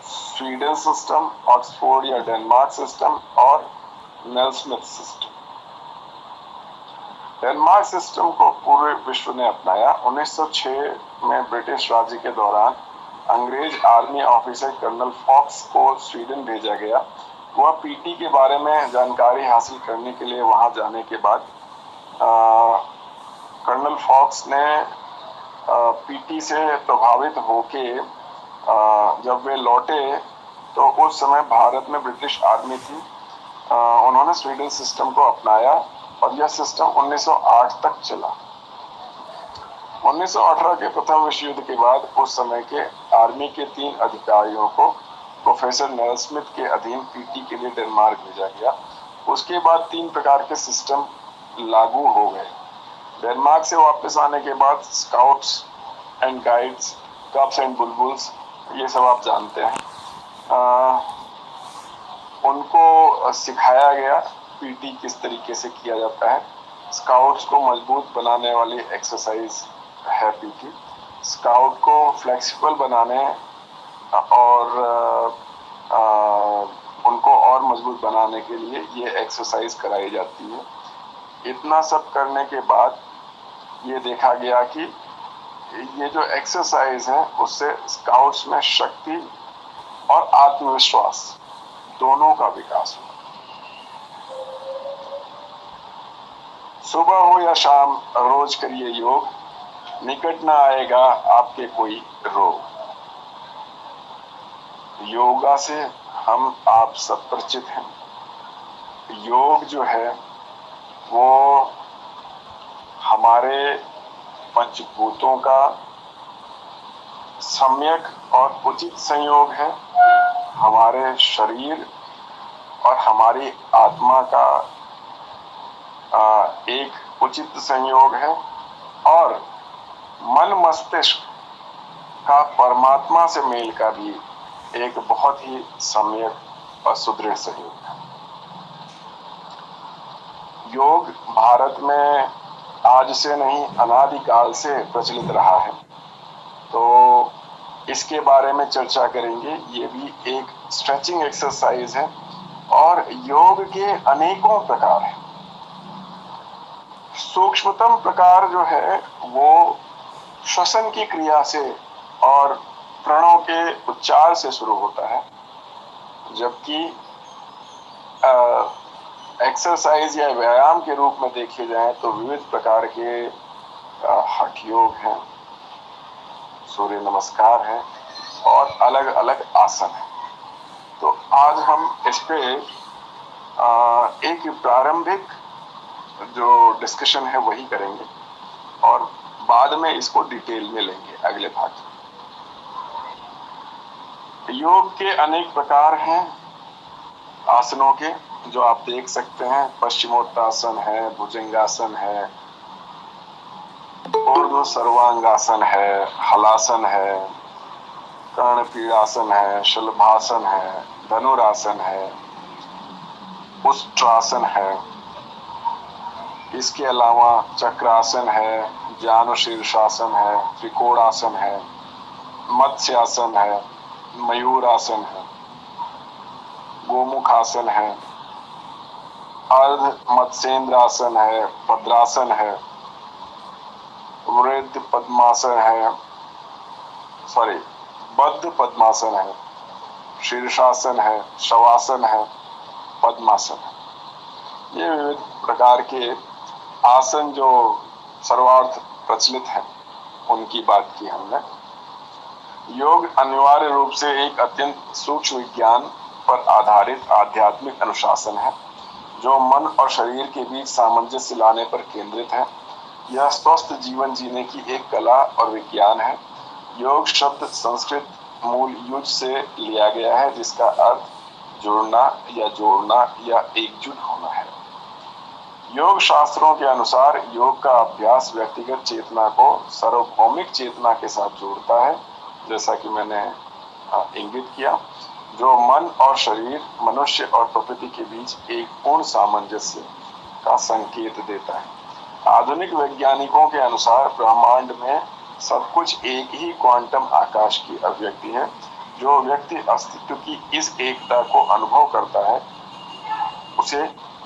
स्वीडन सिस्टम, ऑक्सफोर्ड या डेनमार्क सिस्टम और नेल्समिथ सिस्टम। डेनमार्क सिस्टम को पूरे विश्व ने अपनाया। 1906 में ब्रिटिश राज्य के दौरान अंग्रेज आर्मी ऑफिसर कर्नल फॉक्स को स्वीडन भेजा गया। वह पीटी के बारे में जानकारी हासिल करने के लिए वहां जाने के बाद कर्नल फॉक्स ने पीटी से प्रभावित होके जब वे लौटे तो उस समय भारत में ब्रिटिश आर्मी थी। उन्होंने स्वीडन सिस्टम को अपनाया और यह सिस्टम 1908 तक चला। 1918 के प्रथम विश्व युद्ध के बाद उस समय के आर्मी के 3 अधिकारियों को प्रोफेसर नेल्स्मिथ के अधीन पीटी के लिए डेनमार्क भेजा गया। उसके बाद 3 प्रकार के सिस्टम लागू हो गए। डेनमार्क से वापस आने के बाद scouts and guides, cubs and bulbuls, ये सब आप जानते हैं, उनको सिखाया गया पीटी किस तरीके से किया जाता है। स्काउट्स को मजबूत बनाने वाली एक्सरसाइज है पीटी। स्काउट को फ्लेक्सिबल बनाने और उनको और मजबूत बनाने के लिए ये एक्सरसाइज कराई जाती है। इतना सब करने के बाद ये देखा गया कि ये जो एक्सरसाइज है उससे स्काउट्स में शक्ति और आत्मविश्वास दोनों का विकास हुआ। सुबह हो या शाम रोज करिए योग, निकट ना आएगा आपके कोई रोग। योगा से हम आप सब परिचित हैं। योग जो है वो हमारे पंचभूतों का सम्यक और उचित संयोग है। हमारे शरीर और हमारी आत्मा का एक उचित संयोग है और मन मस्तिष्क का परमात्मा से मेल का भी एक बहुत ही सम्यक और सुदृढ़ सहयोग है। योग भारत में आज से नहीं अनादिकाल से प्रचलित रहा है, तो इसके बारे में चर्चा करेंगे। ये भी एक स्ट्रेचिंग एक्सरसाइज है और योग के अनेकों प्रकार हैं। सूक्ष्मतम प्रकार जो है वो श्वसन की क्रिया से और प्रणों के उच्चार से शुरू होता है, जबकि एक्सरसाइज या व्यायाम के रूप में देखे जाएं तो विविध प्रकार के हठ योग हैं, सूर्य नमस्कार है और अलग अलग आसन है। तो आज हम इस पे एक प्रारंभिक जो डिस्कशन है वही करेंगे और बाद में इसको डिटेल में लेंगे अगले भाग में। योग के अनेक प्रकार हैं आसनों के, जो आप देख सकते हैं। पश्चिमोत्तासन है, भुजंगासन है, ऊर्ध्व सर्वांगासन है, हलासन है, कर्णपीड़ासन है, शलभासन है, धनुरासन है, उष्ट्रासन है। इसके अलावा चक्रासन है, जानुशीर्षासन है, त्रिकोणासन है, मत्स्यासन है, मयूरासन है, गोमुखासन है, अर्ध मत्स्येंद्रासन है, भद्रासन है, वृद्ध पद्मासन है, बद्ध पद्मासन है, शीर्षासन है, शवासन है, पद्मासन है। ये विविध प्रकार के आसन जो सर्वार्थ प्रचलित हैं उनकी बात की हमने। योग अनिवार्य रूप से एक अत्यंत सूक्ष्म विज्ञान पर आधारित आध्यात्मिक अनुशासन है जो मन और शरीर के बीच सामंजस्य लाने पर केंद्रित है। यह स्वस्थ जीवन जीने की एक कला और विज्ञान है। योग शब्द संस्कृत मूल युज से लिया गया है, जिसका अर्थ जुड़ना या जोड़ना या एकजुट होना है। योग शास्त्रों के अनुसार योग का अभ्यास व्यक्तिगत चेतना को सार्वभौमिक चेतना के साथ जोड़ता है, जैसा कि मैंने इंगित किया, जो मन और शरीर, मनुष्य और प्रकृति के बीच एक पूर्ण सामंजस्य का संकेत देता है। आधुनिक वैज्ञानिकों के अनुसार ब्रह्मांड में सब कुछ एक ही क्वांटम आकाश की अभिव्यक्ति है। जो व्यक्ति अस्तित्व की इस एकता को अनुभव करता है उसे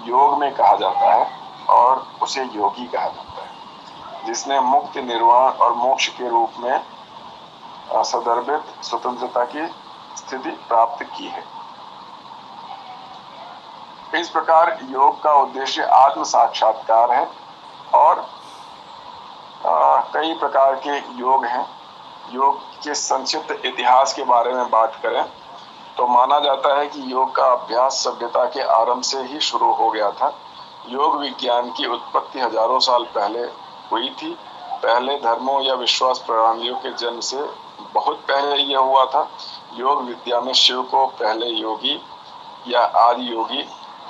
योग में कहा जाता है और उसे योगी कहा जाता है, जिसने मुक्ति, निर्वाण और मोक्ष के रूप में सदर्भित स्वतंत्रता की स्थिति प्राप्त की है। इस प्रकार योग का उद्देश्य आत्म साक्षात्कार है और कई प्रकार के योग हैं। योग के संक्षिप्त इतिहास के बारे में बात करें तो माना जाता है कि योग का अभ्यास सभ्यता के आरंभ से ही शुरू हो गया था। योग विज्ञान की उत्पत्ति हजारों साल पहले हुई थी। पहले धर्मों या विश्वास प्रणालियों के जन्म से बहुत पहले यह हुआ था। योग विद्या में शिव को पहले योगी या आदि योगी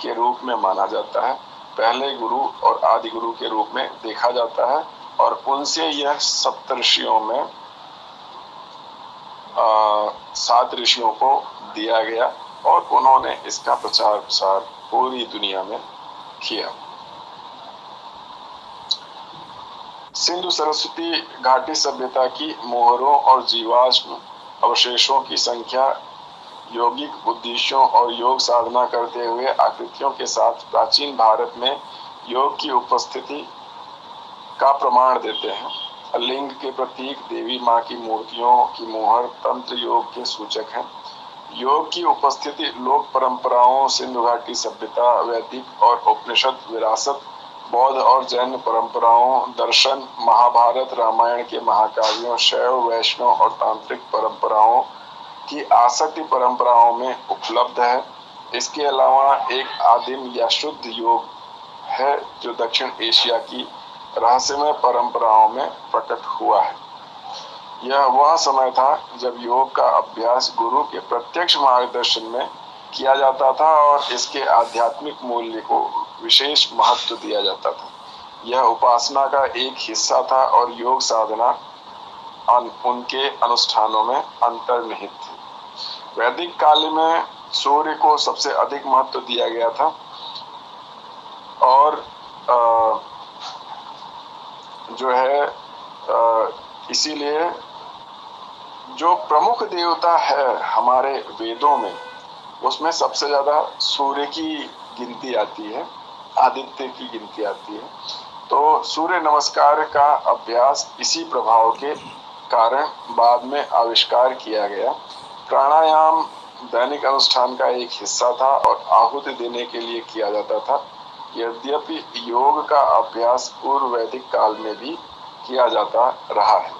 के रूप में माना जाता है। पहले गुरु और आदि गुरु के रूप में देखा जाता है और उनसे यह सप्तऋषियों में 7 ऋषियों को दिया गया और उन्होंने इसका प्रचार प्रसार पूरी दुनिया में किया। सिंधु सरस्वती घाटी सभ्यता की मोहरों और जीवाश्म अवशेषों की संख्या यौगिक उद्देश्यों और योग साधना करते हुए आकृतियों के साथ प्राचीन भारत में योग की उपस्थिति का प्रमाण देते हैं। लिंग के प्रतीक देवी माँ की मूर्तियों की मोहर तंत्र योग के सूचक हैं। योग की उपस्थिति लोक परंपराओं, सिंधु घाटी सभ्यता, वैदिक और उपनिषद विरासत, बौद्ध और जैन परंपराओं, दर्शन, महाभारत रामायण के महाकाव्यों, शैव वैष्णव और तांत्रिक परंपराओं की आसक्ति परंपराओं में उपलब्ध है। इसके अलावा एक आदिम या शुद्ध योग है जो दक्षिण एशिया की रहस्यमय परंपराओं में प्रकट हुआ है। यह वह समय था जब योग का अभ्यास गुरु के प्रत्यक्ष मार्गदर्शन में किया जाता था और इसके आध्यात्मिक मूल्य को विशेष महत्व दिया जाता था। यह उपासना का एक हिस्सा था और योग साधना उनके अनुष्ठानों में अंतर्निहित थी। वैदिक काल में सूर्य को सबसे अधिक महत्व दिया गया था और इसीलिए जो प्रमुख देवता है हमारे वेदों में उसमें सबसे ज्यादा सूर्य की गिनती आती है, आदित्य की गिनती आती है। तो सूर्य नमस्कार का अभ्यास इसी प्रभाव के कारण बाद में आविष्कार किया गया। प्राणायाम दैनिक अनुष्ठान का एक हिस्सा था और आहुति देने के लिए किया जाता था। यद्यपि योग का अभ्यास पूर्व वैदिक काल में भी किया जाता रहा है,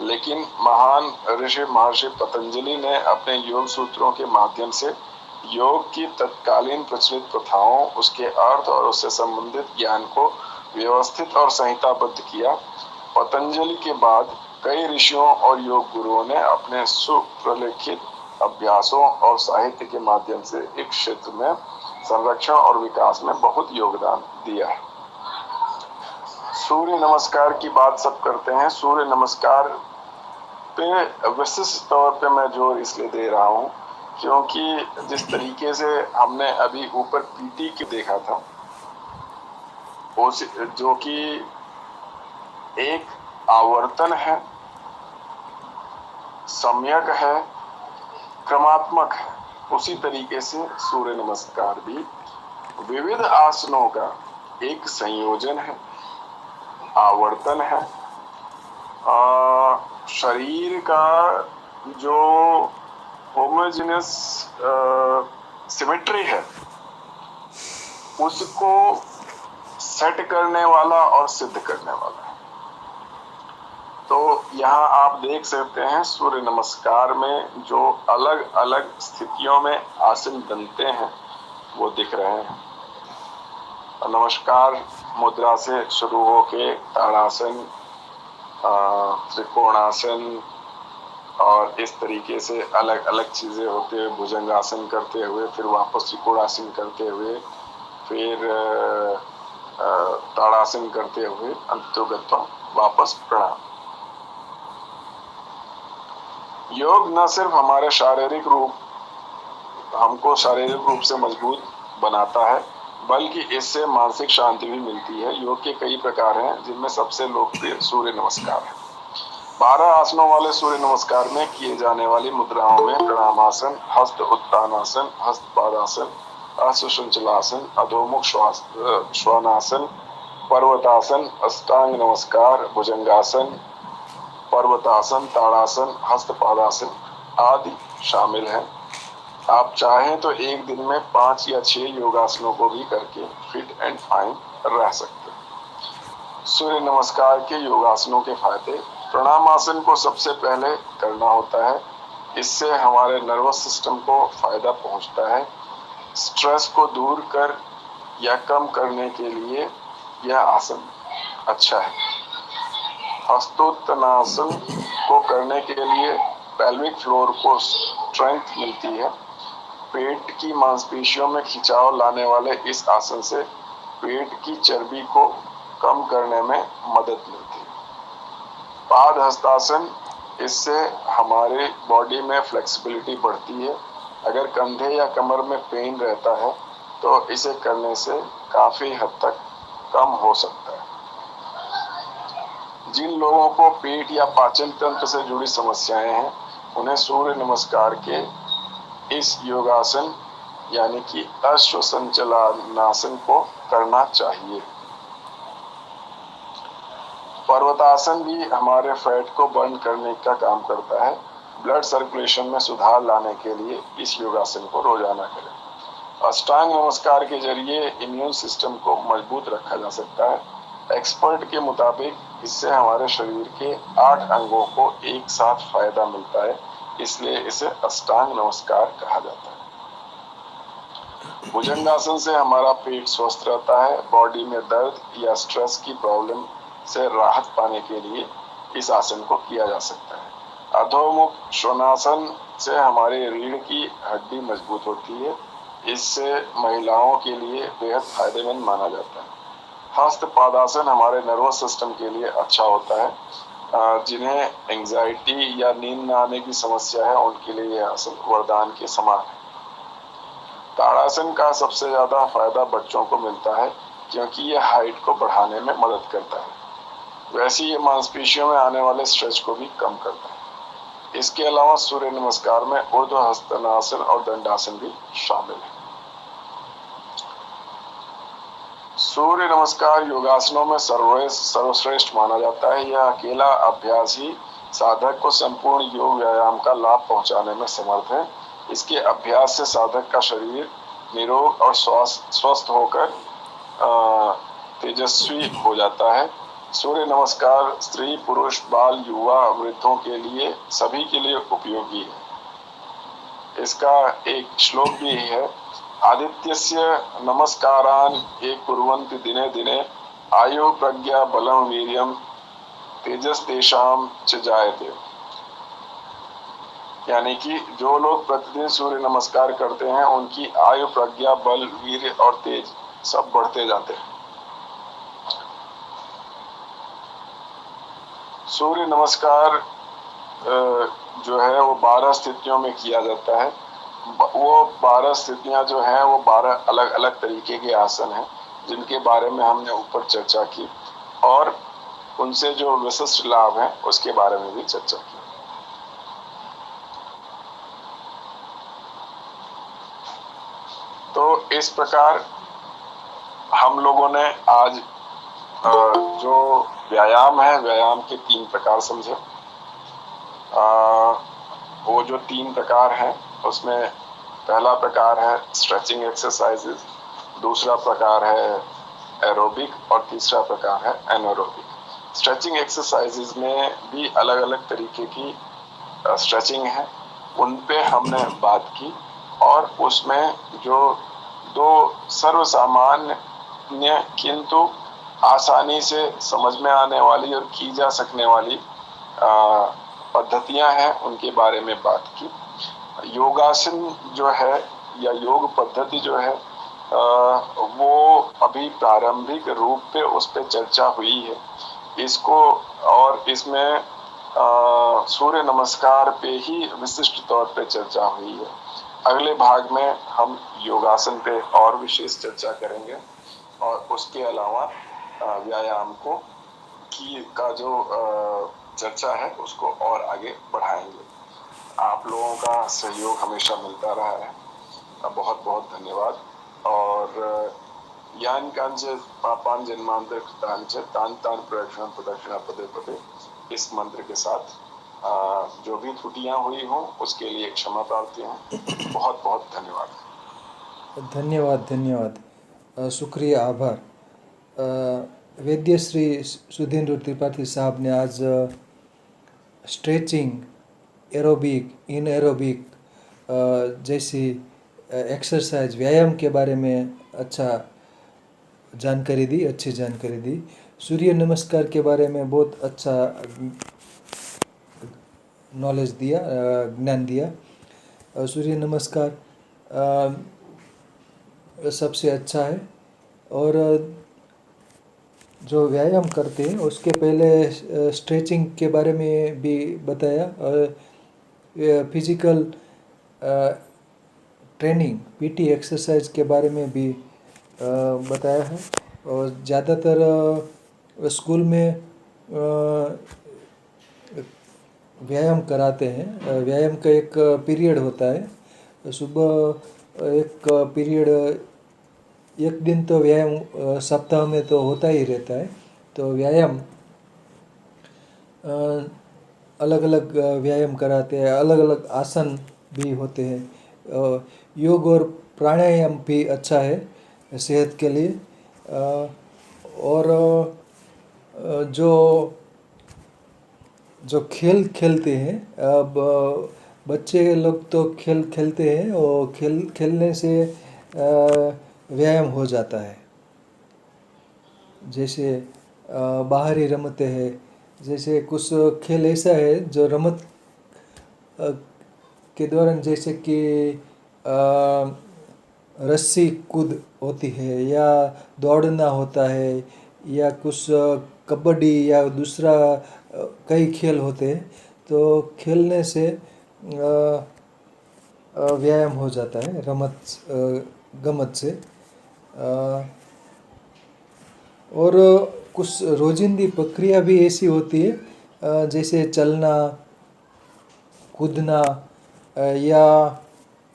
लेकिन महान ऋषि महर्षि पतंजलि ने अपने योग सूत्रों के माध्यम से योग की तत्कालीन प्रचलित प्रथाओं, उसके अर्थ और उससे संबंधित ज्ञान को व्यवस्थित और संहिताबद्ध किया। पतंजलि के बाद कई ऋषियों और योग गुरुओं ने अपने सुप्रलेखित अभ्यासों और साहित्य के माध्यम से इस क्षेत्र में संरक्षण और विकास में बहुत योगदान दिया है। सूर्य नमस्कार की बात सब करते हैं। सूर्य नमस्कार पे विशिष्ट तौर पे मैं जोर इसलिए दे रहा हूँ क्योंकि जिस तरीके से हमने अभी ऊपर पीटी की देखा था, जो कि एक आवर्तन है, सम्यक है, क्रमात्मक है, उसी तरीके से सूर्य नमस्कार भी विविध आसनों का एक संयोजन है, आवर्तन है। शरीर का जो होमोजेनियस सिमेट्री है उसको सेट करने वाला और सिद्ध करने वाला है। तो यहाँ आप देख सकते हैं सूर्य नमस्कार में जो अलग अलग स्थितियों में आसन बनते हैं वो दिख रहे हैं। नमस्कार मुद्रा से शुरू होके ताड़ासन, त्रिकोणासन और इस तरीके से अलग अलग चीजें होते हुए भुजंगासन करते हुए फिर वापस त्रिकोणासन करते हुए फिर ताड़ासन करते हुए अंतोगत्वा वापस प्रणाम। योग न सिर्फ हमारे हमको शारीरिक रूप से मजबूत बनाता है बल्कि इससे मानसिक शांति भी मिलती है। योग के कई प्रकार हैं जिनमें सबसे लोकप्रिय सूर्य नमस्कार है। 12 आसनों वाले सूर्य नमस्कार में किए जाने वाली मुद्राओं में प्रणामासन, हस्त उत्तानासन, हस्त पादासन, अश्वसंचलासन, अधोमुख श्वानासन, पर्वतासन, अष्टांग नमस्कार, भुजंगासन, पर्वतासन, ताड़ासन, हस्त पादासन आदि शामिल हैं। आप चाहें तो एक दिन में 5 या 6 योगासनों को भी करके फिट एंड फाइन रह सकते हैं। सूर्य नमस्कार के योगासनों के फायदे। प्रणामासन को सबसे पहले करना होता है। इससे हमारे नर्वस सिस्टम को फायदा पहुंचता है। स्ट्रेस को दूर कर या कम करने के लिए यह आसन अच्छा है। हस्तोत्तनासन को करने के लिए पेल्विक फ्लोर को स्ट्रेंथ मिलती है। पेट की मांसपेशियों में खिंचाव लाने वाले इस आसन से पेट की चर्बी को कम करने में मदद मिलती है। पाद हस्तासन, इससे हमारे बॉडी में फ्लेक्सिबिलिटी बढ़ती है। अगर कंधे या कमर में पेन रहता है तो इसे करने से काफी हद तक कम हो सकता है। जिन लोगों को पेट या पाचन तंत्र से जुड़ी समस्याएं हैं, उन्हें सूर्य नमस्कार के इस योगासन यानी कि अश्व संचलनासन को करना चाहिए। पर्वतासन भी हमारे फैट को बर्न करने का काम करता है। ब्लड सर्कुलेशन में सुधार लाने के लिए इस योगासन को रोजाना करें। अष्टांग नमस्कार के जरिए इम्यून सिस्टम को मजबूत रखा जा सकता है। एक्सपर्ट के मुताबिक इससे हमारे शरीर के 8 अंगों को एक साथ फायदा मिलता है, इसलिए इसे अष्टांग नमस्कार कहा जाता है। भुजंगासन से हमारा पेट स्वस्थ रहता है। बॉडी में दर्द या स्ट्रेस की प्रॉब्लम से राहत पाने के लिए इस आसन को किया जा सकता है। अधोमुख श्वानासन से हमारे रीढ़ की हड्डी मजबूत होती है। इससे महिलाओं के लिए बेहद फायदेमंद माना जाता है। हस्त पादासन हमारे नर्वस सिस्टम के लिए अच्छा होता है। जिन्हें एंजाइटी या नींद न आने की समस्या है, उनके लिए यह आसन वरदान के समान है। ताड़ासन का सबसे ज्यादा फायदा बच्चों को मिलता है, क्योंकि यह हाइट को बढ़ाने में मदद करता है। वैसे ये मांसपेशियों में आने वाले स्ट्रेच को भी कम करता है। इसके अलावा सूर्य नमस्कार में ऊर्ध्व हस्तासन और दंडासन भी शामिल है। सूर्य नमस्कार योगासनों में सर्वश्रेष्ठ माना जाता है। यह अकेला अभ्यास ही साधक को संपूर्ण योग व्यायाम का लाभ पहुंचाने में समर्थ है। इसके अभ्यास से साधक का शरीर निरोग और स्वस्थ होकर तेजस्वी हो जाता है। सूर्य नमस्कार स्त्री, पुरुष, बाल, युवा, वृद्धों के लिए सभी के लिए उपयोगी है। इसका एक श्लोक भी है, आदित्यस्य नमस्कारान् ये कुर्वन्ति दिने दिने आयु प्रज्ञा बलम वीर्यम तेजस तेषाम च जायते। यानी कि जो लोग प्रतिदिन सूर्य नमस्कार करते हैं, उनकी आयु, प्रज्ञा, बल, वीर्य और तेज सब बढ़ते जाते हैं। सूर्य नमस्कार जो है वो 12 स्थितियों में किया जाता है। वो 12 स्थितियां जो हैं वो 12 अलग अलग तरीके के आसन हैं, जिनके बारे में हमने ऊपर चर्चा की और उनसे जो विशिष्ट लाभ हैं उसके बारे में भी चर्चा की। तो इस प्रकार हम लोगों ने आज जो व्यायाम है, व्यायाम के 3 प्रकार समझे। वो जो 3 प्रकार हैं उसमें पहला प्रकार है स्ट्रेचिंग एक्सरसाइजेज, दूसरा प्रकार है एरोबिक और तीसरा प्रकार है एनारोबिक। स्ट्रेचिंग एक्सरसाइजेज में भी अलग अलग तरीके की स्ट्रेचिंग है, उन पे हमने बात की और उसमें जो 2 सर्वसामान्य किंतु आसानी से समझ में आने वाली और की जा सकने वाली पद्धतियां हैं, उनके बारे में बात की। योगासन जो है या योग पद्धति जो है वो अभी प्रारंभिक रूप पे उस पे चर्चा हुई है। इसको और इसमें सूर्य नमस्कार पे ही विशिष्ट तौर पे चर्चा हुई है। अगले भाग में हम योगासन पे और विशेष चर्चा करेंगे और उसके अलावा व्यायाम को का जो चर्चा है उसको और आगे बढ़ाएंगे। आप लोगों का सहयोग हमेशा मिलता रहा है, बहुत बहुत धन्यवाद। और यान कांचे पापान जन्मांतर कृतांच तान तान प्रदक्षिणा पदे पदे, इस मंत्र के साथ जो भी त्रुटियां हुई हों उसके लिए क्षमा प्रार्थी हैं। बहुत बहुत धन्यवाद। धन्यवाद धन्यवाद, शुक्रिया, आभार। वैद्य श्री सुधींद्र त्रिपाठी साहब ने आज स्ट्रेचिंग एरोबिक, इन एरोबिक जैसी एक्सरसाइज, व्यायाम के बारे में अच्छी जानकारी दी। सूर्य नमस्कार के बारे में बहुत अच्छा नॉलेज दिया, ज्ञान दिया। सूर्य नमस्कार सबसे अच्छा है। और जो व्यायाम करते हैं उसके पहले स्ट्रेचिंग के बारे में भी बताया। फिजिकल ट्रेनिंग, पीटी एक्सरसाइज के बारे में भी बताया है। और ज़्यादातर स्कूल में व्यायाम कराते हैं। व्यायाम का एक पीरियड होता है, सुबह एक पीरियड, एक दिन तो व्यायाम सप्ताह में तो होता ही रहता है। तो व्यायाम अलग अलग व्यायाम कराते हैं, अलग अलग आसन भी होते हैं। योग और प्राणायाम भी अच्छा है सेहत के लिए। और जो खेल खेलते हैं, अब बच्चे लोग तो खेल खेलते हैं और खेलने से व्यायाम हो जाता है। जैसे बाहरी रमतें हैं, जैसे कुछ खेल ऐसा है जो रमत के दौरान, जैसे कि रस्सी कूद होती है या दौड़ना होता है या कुछ कबड्डी या दूसरा कई खेल होते हैं। तो खेलने से व्यायाम हो जाता है गमत से। और कुछ रोजिंदी प्रक्रिया भी ऐसी होती है, जैसे चलना, कूदना, या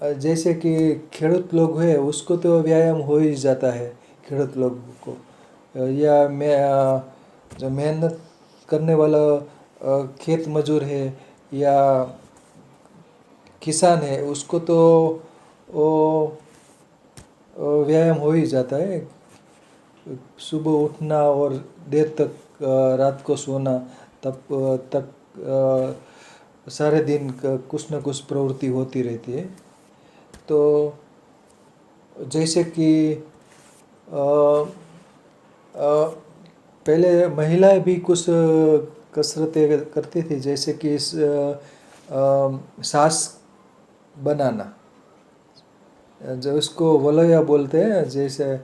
जैसे कि खेड़ूत लोग हैं उसको तो व्यायाम हो ही जाता है, खेड़ूत लोग को। या जो मेहनत करने वाला खेत मजूर है या किसान है उसको तो वो व्यायाम हो ही जाता है। सुबह उठना और देर तक रात को सोना, तब तक सारे दिन कुछ न कुछ प्रवृत्ति होती रहती है। तो जैसे कि पहले महिलाएं भी कुछ कसरतें करती थी, जैसे कि सास बनाना, जो उसको वलोया बोलते हैं। जैसे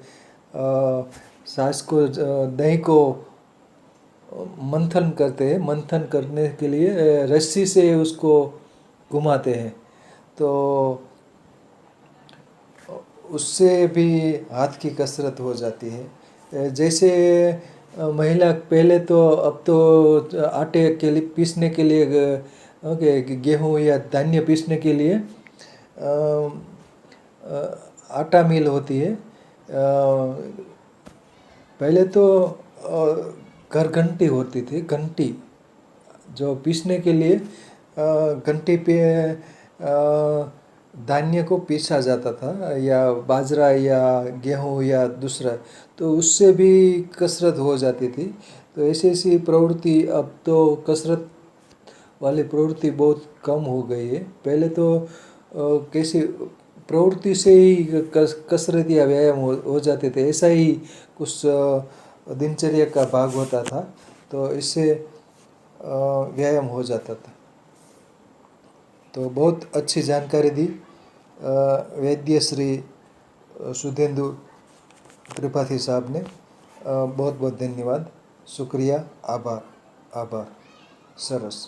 सास को दही को मंथन करते हैं, मंथन करने के लिए रस्सी से उसको घुमाते हैं, तो उससे भी हाथ की कसरत हो जाती है। जैसे महिला पहले तो, अब तो आटे के लिए पीसने के लिए, गेहूँ या धान्य पीसने के लिए आटा मिल होती है। पहले तो घर घंटी होती थी, घंटी जो पीसने के लिए घंटी पे धान्य को पीसा जाता था, या बाजरा या गेहूँ या दूसरा, तो उससे भी कसरत हो जाती थी। तो ऐसी ऐसी प्रवृत्ति, अब तो कसरत वाली प्रवृत्ति बहुत कम हो गई है। पहले तो कैसी प्रवृत्ति से ही कसरत या व्यायाम हो जाते थे, ऐसा ही कुछ दिनचर्या का भाग होता था, तो इससे व्यायाम हो जाता था। तो बहुत अच्छी जानकारी दी वैद्य श्री सुधेंदु त्रिपाठी साहब ने। बहुत बहुत धन्यवाद, शुक्रिया, आभार। सरस।